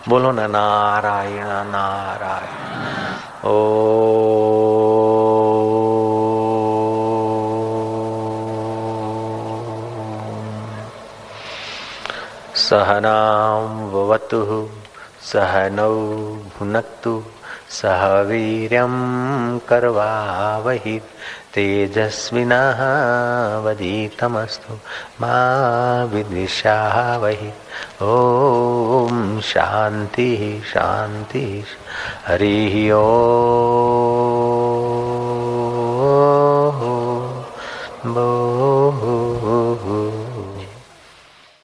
बोलो ना, नारायण नारायण। ओ सहनां भवतु सहनौ भुनक्तु सह वीर्यं करवावहि तेजस्विनः वधीतमस्तु मा विद्विषावहि। ओम शांति शांति। हरि ओम।